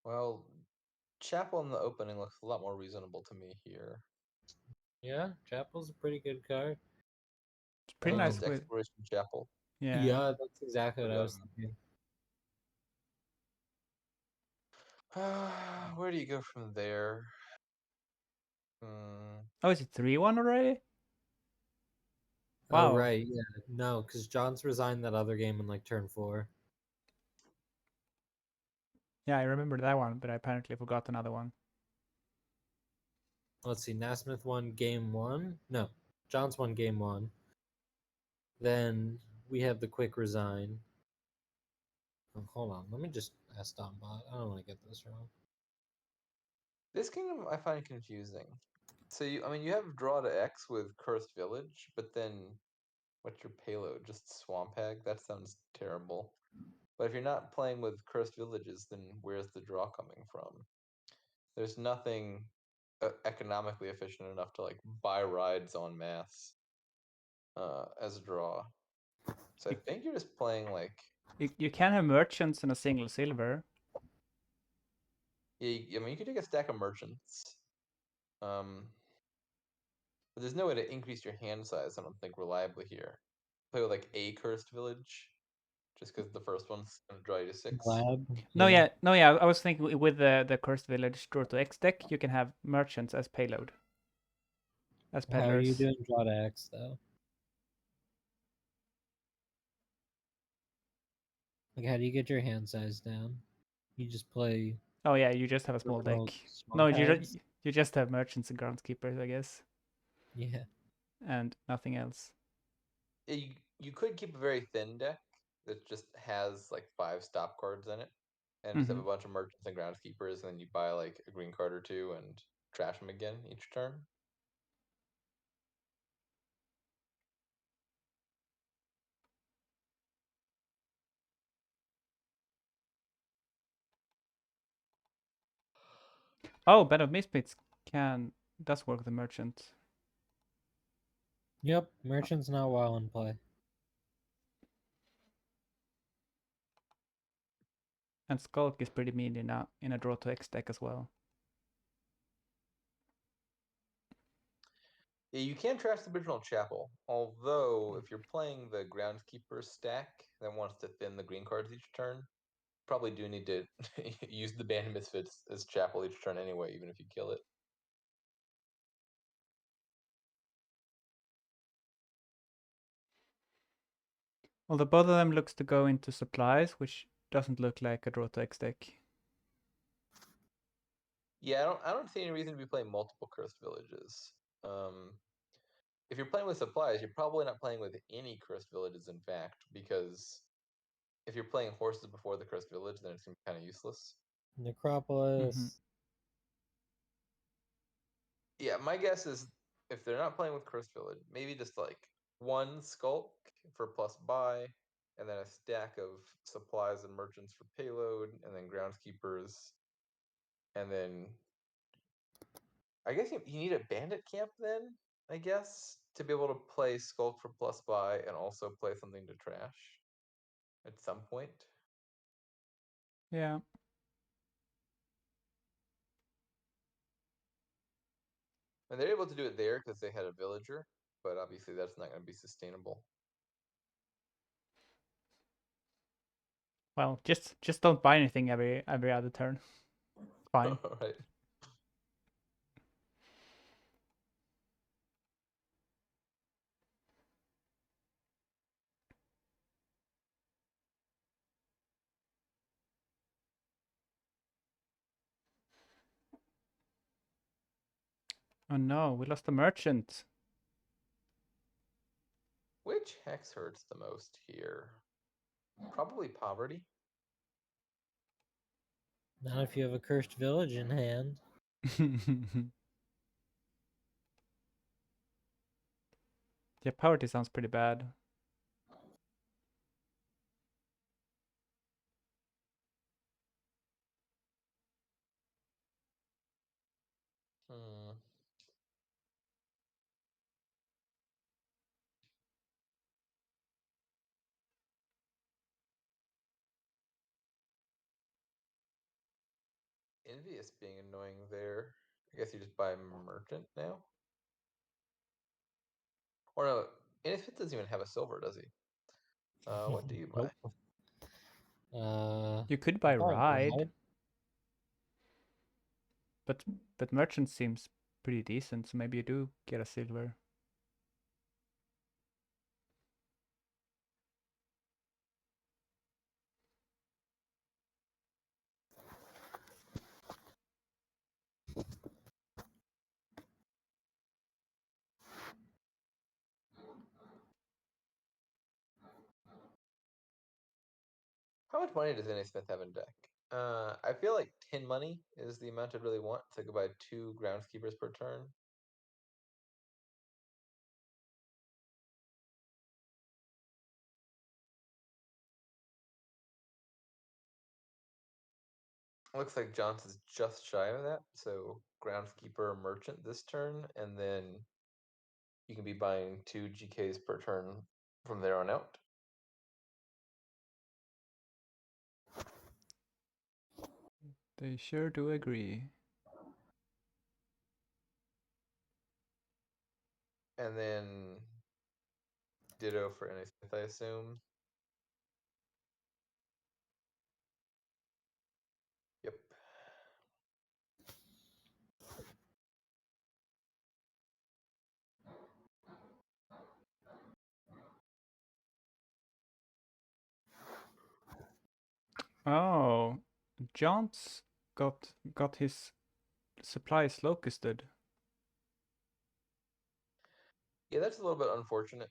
S3: Well, Chapel in the opening looks a lot more reasonable to me here.
S2: Yeah, Chapel's a pretty good card.
S1: It's pretty nice
S3: Just
S1: with.
S3: Exploration Chapel.
S1: Yeah.
S2: That's exactly what I was thinking.
S3: Where do you go from there?
S1: Oh, is it 3-1 already?
S2: Oh,
S1: Wow.
S2: right. Yeah. No, because John's resigned that other game in like turn 4.
S1: Yeah, I remember that one, but I apparently forgot another one.
S2: Let's see. Nasmith won game 1. No, John's won game 1. Then we have the quick resign. Oh, hold on. Let me just ask Dombot. I don't want to get this wrong.
S3: This kingdom I find confusing. So you have draw to X with Cursed Village, but then what's your payload? Just Swamp Hag? That sounds terrible. But if you're not playing with Cursed Villages, then where's the draw coming from? There's nothing economically efficient enough to like buy rides en masse as a draw. So I think you're just playing like
S1: You can have merchants and a single silver.
S3: I mean you could take a stack of merchants. But there's no way to increase your hand size, I don't think, reliably here. Play with like a Cursed Village, just because the first one's gonna draw you to 6.
S2: Lab.
S1: No, yeah. I was thinking with the Cursed Village draw to X deck, you can have merchants as payload. As
S2: How are you
S1: peddlers.
S2: doing draw to X though? Like, how do you get your hand size down? You just play.
S1: Oh yeah, you just have a small deck.
S2: Criminal
S1: No,
S2: Swamp Hags?
S1: you just have merchants and groundskeepers, I guess,
S2: Yeah.
S1: and nothing else.
S3: You could keep a very thin deck that just has like 5 stop cards in it, and just have a bunch of merchants and groundskeepers, and then you buy like a green card or two and trash them again each turn.
S1: Oh, Band of Misfits does work with the merchant.
S2: Yep. Merchant's not well in play.
S1: And Skulk is pretty mean in a draw to X deck as well.
S3: Yeah, you can trash the original Chapel, although if you're playing the groundskeeper stack that wants to thin the green cards each turn, probably do need to use the Band of Misfits as Chapel each turn anyway, even if you kill it.
S1: Although both of them looks to go into supplies, which doesn't look like a draw to X deck.
S3: Yeah, I don't see any reason to be playing multiple Cursed Villages. If you're playing with supplies, you're probably not playing with any Cursed Villages, in fact, because if you're playing horses before the Cursed Village, then it's kind of useless.
S2: Necropolis.
S3: Yeah, my guess is if they're not playing with Cursed Village, maybe just like 1 Skulk for plus buy, and then a stack of supplies and merchants for payload, and then groundskeepers, and then I guess you need a bandit camp then, I guess, to be able to play Skulk for plus buy and also play something to trash at some point.
S1: Yeah.
S3: And they're able to do it there because they had a villager, but obviously that's not going to be sustainable.
S1: Well, just don't buy anything every other turn. Fine.
S3: Right.
S1: Oh no, we lost the merchant.
S3: Which hex hurts the most here? Probably poverty.
S2: Not if you have a cursed village in hand.
S1: Yeah, poverty sounds pretty bad.
S3: Hmm. Envious being annoying there. I guess you just buy merchant now? Or no, Innocent doesn't even have a silver, does he? What do you buy?
S2: Nope.
S1: You could
S2: I
S1: buy ride,
S2: ride.
S1: but merchant seems pretty decent, so maybe you do get a silver.
S3: How much money does Smith have in deck? I feel like 10 money is the amount I'd really want to go buy 2 groundskeepers per turn. Looks like Jonts is just shy of that, so groundskeeper merchant this turn, and then you can be buying 2 GKs per turn from there on out.
S1: They sure do agree.
S3: And then ditto for Smith, I assume. Yep.
S1: Oh, John's got his supplies locusted.
S3: Yeah, that's a little bit unfortunate.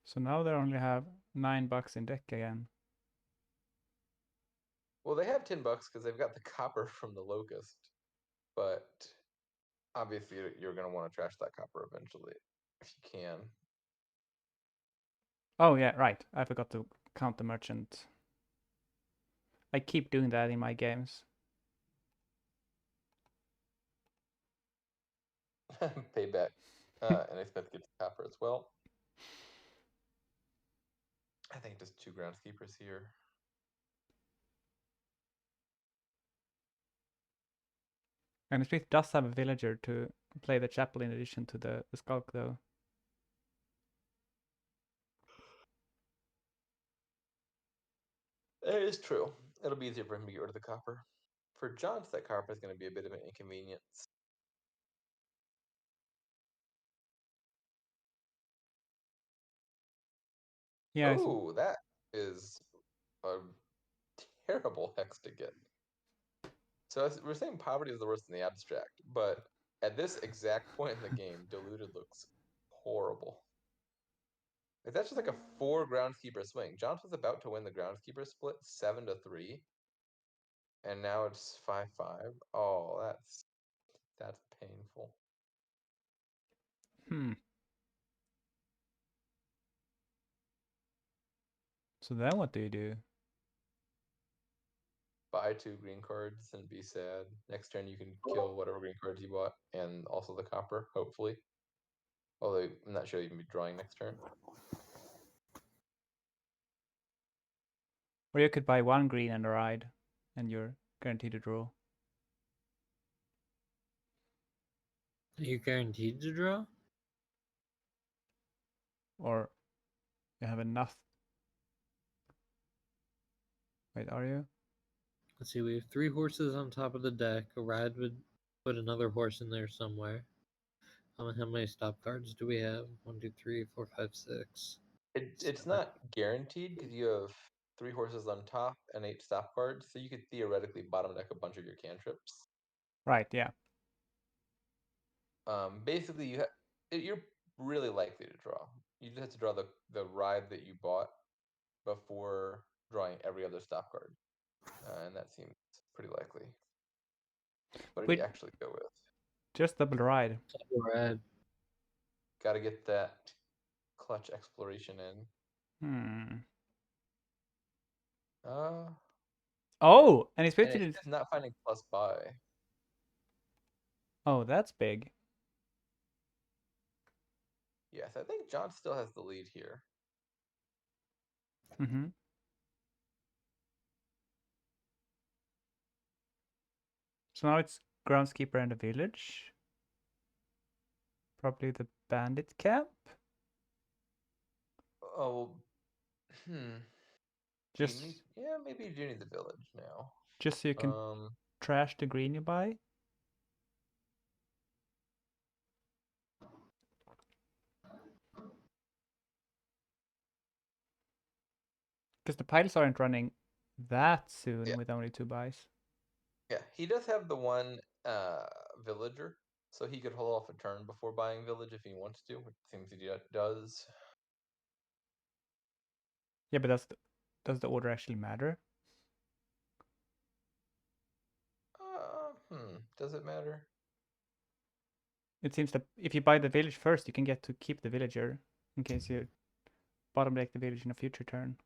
S1: So now they only have $9 in deck again.
S3: Well, they have $10 because they've got the copper from the locust, but obviously you're going to want to trash that copper eventually if you can.
S1: Oh yeah, right. I forgot to count the merchant. I keep doing that in my games.
S3: Payback. And Smith gets copper as well. I think just 2 groundskeepers here.
S1: And Smith does have a villager to play the chapel in addition to the skulk, though.
S3: It is true. It'll be easier for him to get rid of the copper. For Johns, that copper is going to be a bit of an inconvenience.
S1: Yeah.
S3: Oh, that is a terrible hex to get. So we're saying poverty is the worst in the abstract, but at this exact point in the game, diluted looks horrible. Like that's just like a 4 groundskeeper swing. Johns was about to win the groundskeeper split 7-3, and now it's 5-5. Oh, that's painful.
S1: So then what do you do?
S3: Buy 2 green cards and be sad. Next turn you can kill whatever green cards you bought and also the copper, hopefully. Although I'm not sure you can be drawing next turn.
S1: Or you could buy 1 green and a ride, and you're guaranteed to draw.
S2: Are you guaranteed to draw?
S1: Or you have enough. Wait, are you?
S2: Let's see, we have 3 horses on top of the deck. A ride would put another horse in there somewhere. How many stop cards do we have? 1, 2, 3, 4, 5, 6.
S3: It's
S2: 7.
S3: not guaranteed because you have 3 horses on top and 8 stop cards, so you could theoretically bottom deck a bunch of your cantrips.
S1: Right, yeah.
S3: Basically, you're really likely to draw. You just have to draw the ride that you bought before drawing every other stop card, and that seems pretty likely. What did
S1: Wait,
S3: he actually go with?
S1: just double ride.
S2: Red.
S3: Got to get that clutch exploration in.
S1: Hmm.
S3: Uh,
S1: Oh, and he's
S3: and
S1: basically.
S3: it's not finding plus buy.
S1: Oh, that's big.
S3: Yes, I think John still has the lead here.
S1: Mm-hmm. So now it's groundskeeper and a village. Probably the bandit camp.
S3: Oh, hmm.
S1: Just,
S3: Yeah, maybe you do need the village now.
S1: just so you can trash the green you buy. Because the piles aren't running that soon
S3: Yeah.
S1: with only 2 buys.
S3: Yeah, he does have the one villager, so he could hold off a turn before buying village if he wants to, which seems he does.
S1: Yeah, but does the order actually matter?
S3: Does it matter?
S1: It seems that if you buy the village first, you can get to keep the villager in case you bottom deck the village in a future turn.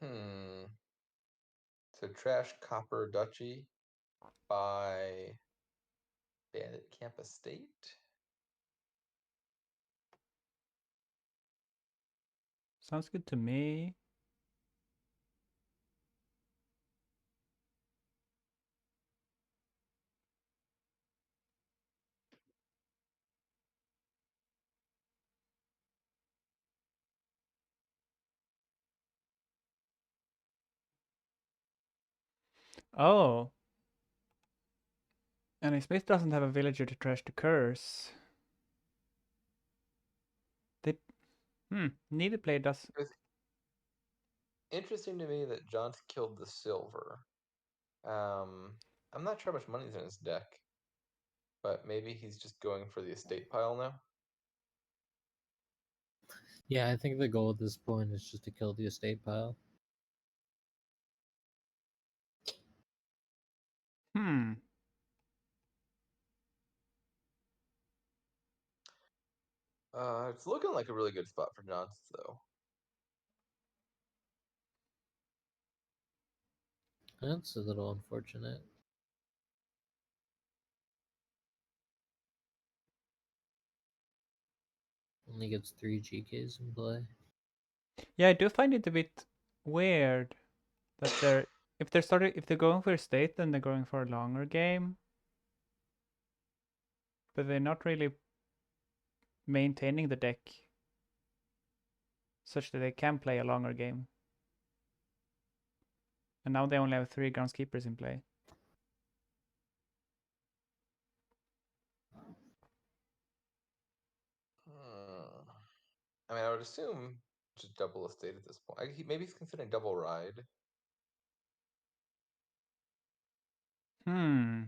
S3: Hmm. So trash copper duchy by bandit camp estate.
S1: Sounds good to me. Oh. And his Smith doesn't have a villager to trash the curse. They neither player does.
S3: It's interesting to me that John's killed the silver. I'm not sure how much money's in his deck, but maybe he's just going for the estate pile now.
S2: Yeah, I think the goal at this point is just to kill the estate pile.
S3: It's looking like a really good spot for Johns, though.
S2: That's a little unfortunate. Only gets 3 GKs in play.
S1: Yeah, I do find it a bit weird that if they're going for estate, then they're going for a longer game. But they're not really maintaining the deck such that they can play a longer game. And now they only have 3 groundskeepers in play.
S3: I mean, I would assume just double estate at this point. Maybe he's considering double ride.
S1: Hmm.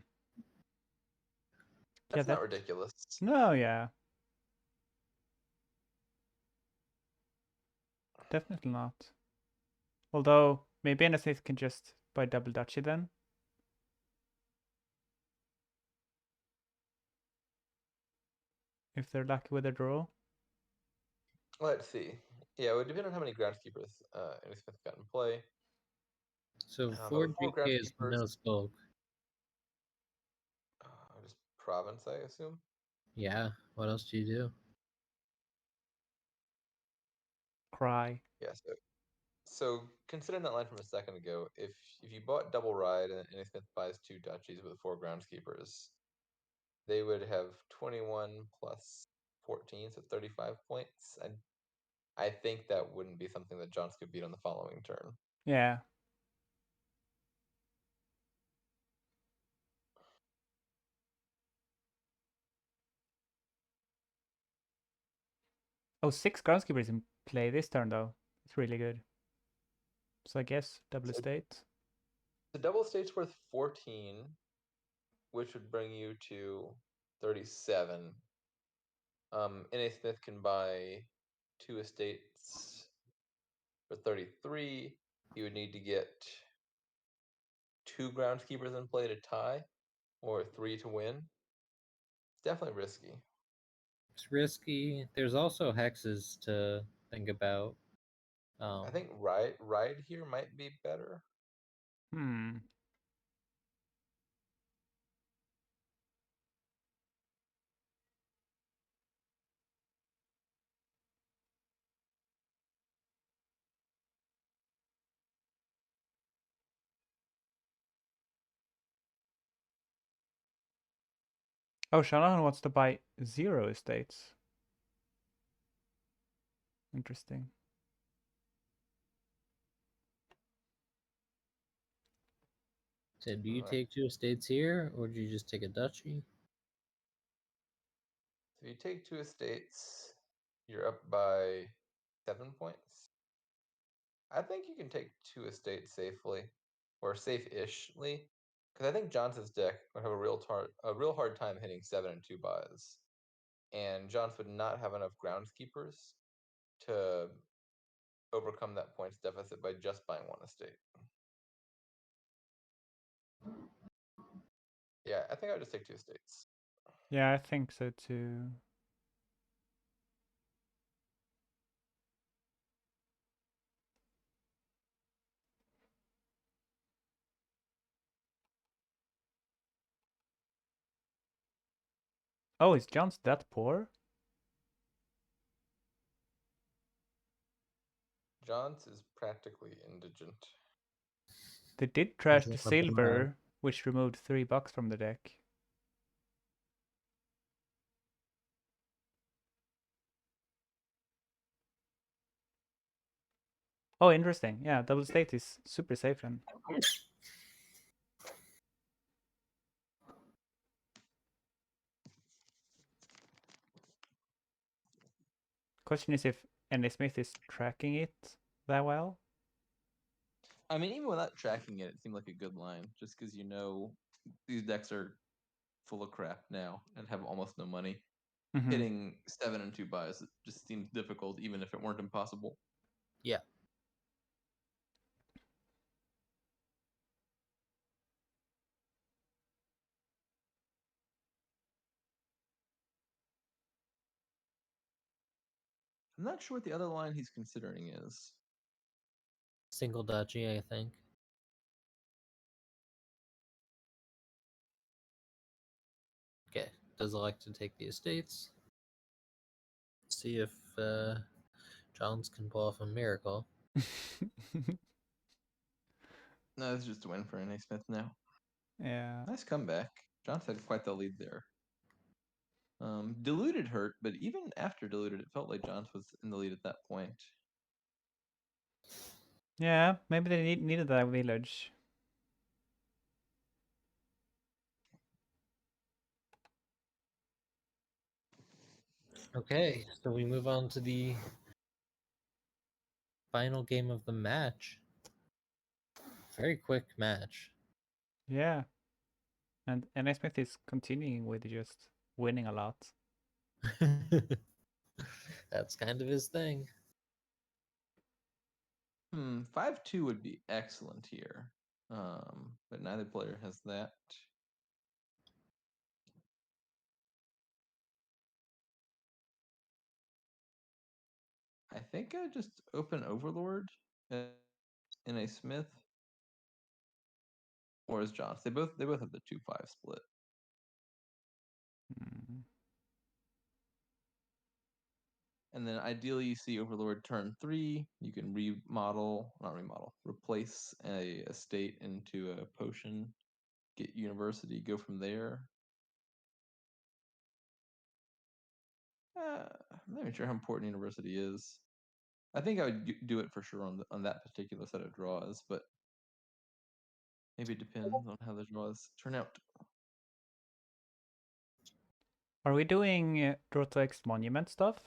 S3: That's not ridiculous.
S1: No, yeah. Definitely not. Although, maybe Smith can just buy double duchy then. If they're lucky with a draw.
S3: Let's see. Yeah, it would depend on how many groundskeepers Smith got in play.
S2: So
S3: But
S2: 4
S3: with 4
S2: GK is
S3: groundskeepers,
S2: no skulk.
S3: just province, I assume.
S2: Yeah, what else do you do?
S1: Cry.
S3: Yeah, so considering that line from a second ago, if you bought double ride and Smith buys 2 duchies with 4 groundskeepers, they would have 21 plus 14, so 35 points. And I think that wouldn't be something that Johns could beat on the following turn.
S1: Yeah. Oh, 6 groundskeepers in play this turn though. It's really good. So I guess double
S3: So-
S1: estate.
S3: The double estate's worth 14, which would bring you to 37. NA Smith can buy 2 estates for 33. He would need to get 2 groundskeepers in play to tie, or 3 to win. It's definitely risky.
S2: It's risky. There's also hexes to think about.
S3: I think ride here might be better.
S1: Hmm. Oh, Shanahan wants to buy 0 estates. Interesting.
S2: So do you
S3: Alright.
S2: take 2 estates here, or do you just take a duchy?
S3: So you take 2 estates, you're up by 7 points. I think you can take 2 estates safely, or safe-ishly, because I think Johnson's deck would have a real hard time hitting 7 and 2 buys, and Johns would not have enough groundskeepers to overcome that points deficit by just buying 1 estate. Yeah, I think I would just take 2 estates.
S1: Yeah, I think so too. Oh, is John's that poor?
S3: Johns is practically indigent.
S1: They did trash
S2: Doesn't
S1: the
S2: want to blow out.
S1: silver, which removed $3 from the deck. Oh, interesting. Yeah, double estate is super safe then. Question is if NA Smith is tracking it that well.
S3: I mean, even without tracking it, it seemed like a good line, just because you know these decks are full of crap now and have almost no money.
S1: Mm-hmm.
S3: Hitting 7 and 2 buys it just seems difficult, even if it weren't impossible.
S2: Yeah.
S3: I'm not sure what the other line he's considering is.
S2: Single duchy, I think. Okay. Does elect to take the estates. See if Johns can pull off a miracle.
S3: No, it's just a win for NA Smith now.
S1: Yeah.
S3: Nice comeback. Johns had quite the lead there. Diluted hurt, but even after diluted, it felt like Johns was in the lead at that point.
S1: Yeah, maybe they needed that village.
S2: Okay, so we move on to the final game of the match. Very quick match.
S1: Yeah. And NA Smith is continuing with just winning a lot.
S2: That's kind of his thing.
S3: 5-2 would be excellent here. But neither player has that. I think I just open Overlord in a Smith, or as Johns. They both have the 2-5 split.
S1: Mm.
S3: And then ideally you see Overlord turn 3. You can replace a estate into a potion, get University, go from there. I'm not even sure how important University is. I think I would do it for sure on that particular set of draws, but maybe it depends on how the draws turn out.
S1: Are we doing Draw to X monument stuff?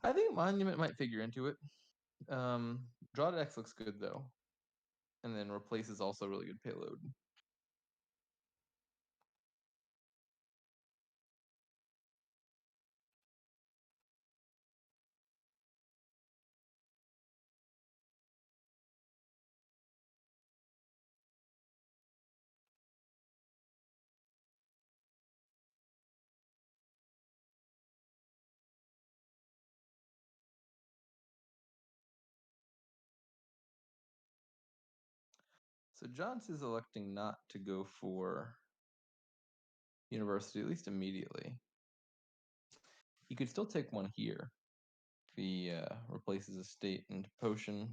S3: I think Monument might figure into it. Draw to X looks good though, and then Replace is also really good payload. So Jonts is electing not to go for University, at least immediately. He could still take one here if he replaces a state into potion.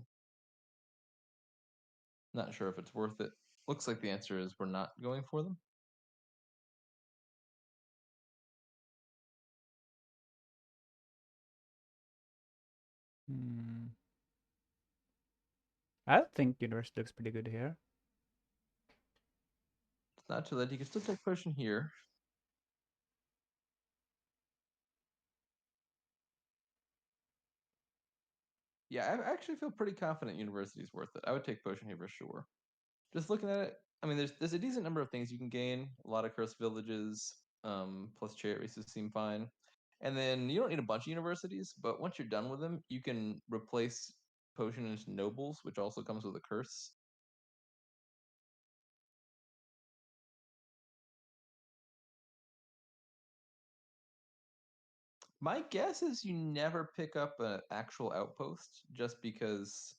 S3: Not sure if it's worth it. Looks like the answer is we're not going for them.
S1: I think University looks pretty good here.
S3: It's not too late. He can still take potion here. Yeah, I actually feel pretty confident University is worth it. I would take potion here for sure. Just looking at it, I mean, there's a decent number of things you can gain. A lot of cursed villages, plus chariot races seem fine. And then you don't need a bunch of universities, but once you're done with them, you can replace potion into nobles, which also comes with a curse. My guess is you never pick up an actual outpost just because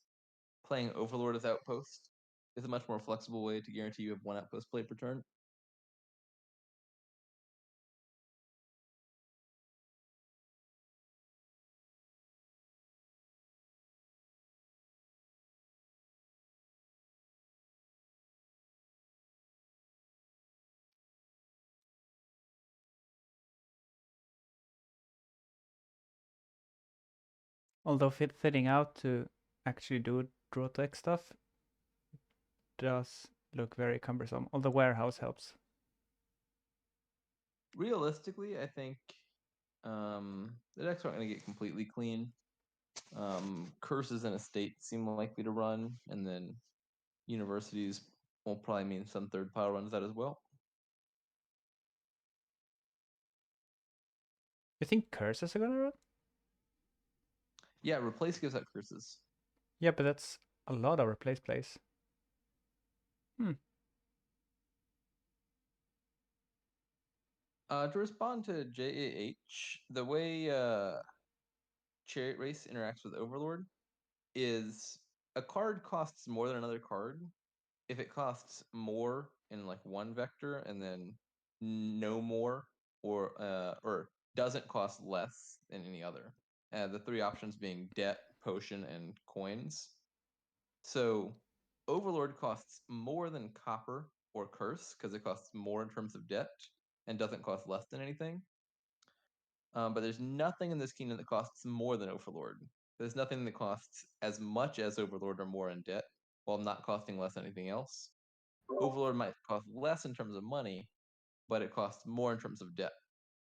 S3: playing Overlord as outpost is a much more flexible way to guarantee you have one outpost play per turn.
S1: Although fitting out to actually do draw tech stuff does look very cumbersome. Although warehouse helps.
S3: Realistically, I think the decks aren't going to get completely clean. Curses and Estates seem likely to run, and then universities will probably mean some third pile runs that as well.
S1: You think curses are gonna run?
S3: Yeah, Replace gives out curses.
S1: Yeah, but that's a lot of replace plays.
S3: To respond to JAH, the way Chariot Race interacts with Overlord is a card costs more than another card if it costs more in like one vector and then no more or doesn't cost less than any other. The three options being debt, potion, and coins. So Overlord costs more than copper or curse because it costs more in terms of debt and doesn't cost less than anything. But there's nothing in this kingdom that costs more than Overlord. There's nothing that costs as much as Overlord or more in debt, while not costing less than anything else. Overlord might cost less in terms of money, but it costs more in terms of debt.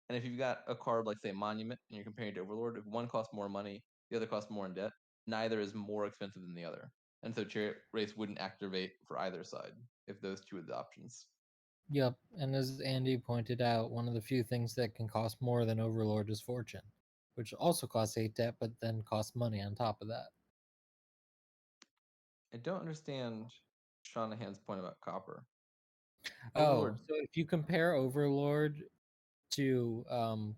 S3: And if you've got a card like, say, Monument, and you're comparing it to Overlord, if one costs more money, the other costs more in debt, neither is more expensive than the other. And so Chariot Race wouldn't activate for either side if those two are the options.
S2: Yep, and as Andy pointed out, one of the few things that can cost more than Overlord is Fortune, which also costs 8 debt, but then costs money on top of that.
S3: I don't understand Shanahan's point about copper.
S2: Oh, so if you compare Overlord to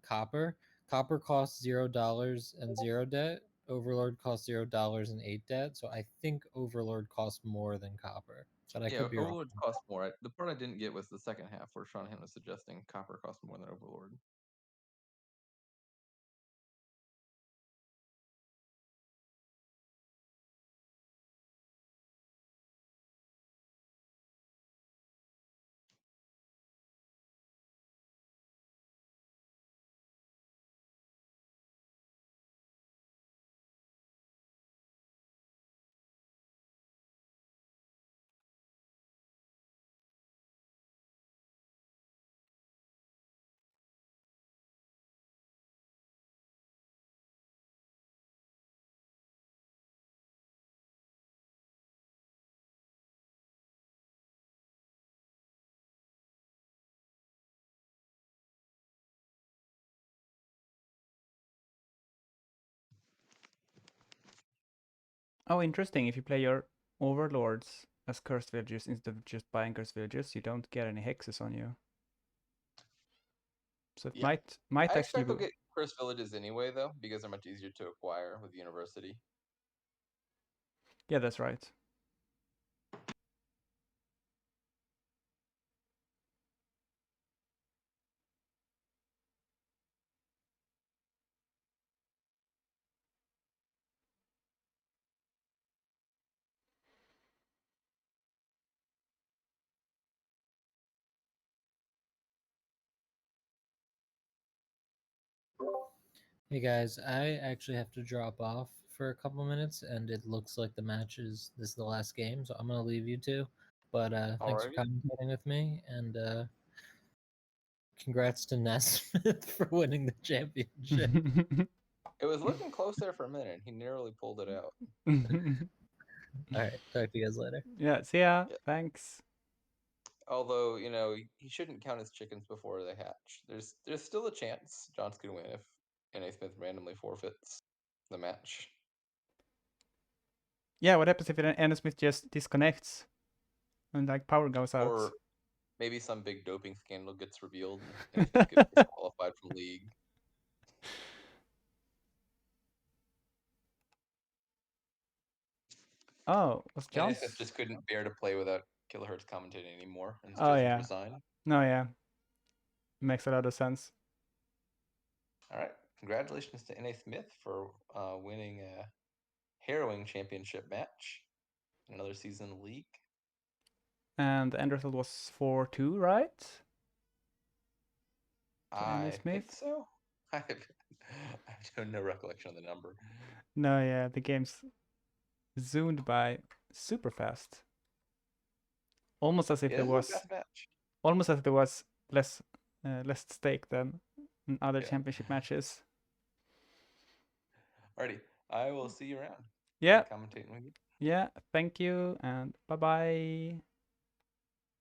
S2: Copper, Copper costs $0 and 0 debt. Overlord costs $0 and 8 debt. So I think Overlord costs more than Copper, but I could be wrong.
S3: Overlord costs more. The part I didn't get was the second half where Shanahan was suggesting copper costs more than Overlord.
S1: Oh, interesting. If you play your overlords as cursed villagers instead of just buying cursed villagers, you don't get any hexes on you. So it
S3: Yeah.
S1: might
S3: I
S1: actually
S3: expect they'll
S1: be.
S3: get cursed villages anyway, though, because they're much easier to acquire with university.
S1: Yeah, that's right.
S2: Hey guys, I actually have to drop off for a couple minutes, and it looks like the match is this is the last game, so I'm gonna leave you two. But thanks for
S3: Alrighty.
S2: commentating with me, and congrats to Nesmith for winning the championship.
S3: It was looking close there for a minute. He narrowly pulled it out.
S2: All right, talk to you guys later.
S1: Yeah, see ya.
S3: Yeah.
S1: Thanks.
S3: Although, you know, he shouldn't count his chickens before they hatch. There's still a chance John's could win if NA Smith randomly forfeits the match.
S1: Yeah, what happens if an Smith just disconnects and like power goes out?
S3: Or maybe some big doping scandal gets revealed and NA Smith gets disqualified from league.
S1: Oh, was
S3: NA
S1: John?
S3: Smith just couldn't bear to play without Kilohertz commentating anymore and
S1: Oh
S3: just
S1: yeah.
S3: resigned.
S1: No, yeah. Makes a lot of sense.
S3: All right. Congratulations to NA Smith for winning a harrowing championship match. Another season in the league.
S1: And the end result was 4-2, right?
S3: I think
S1: Smith?
S3: so. I have no recollection of the number.
S1: No, yeah, the game's zoomed by super fast. Almost as if
S3: Yeah,
S1: there
S3: this is a
S1: was
S3: fast match.
S1: almost as if there was less less at stake than in other
S3: Yeah.
S1: championship matches.
S3: Alrighty. I will see you around.
S1: Yeah.
S3: Commentating with you.
S1: Yeah, thank you and bye-bye.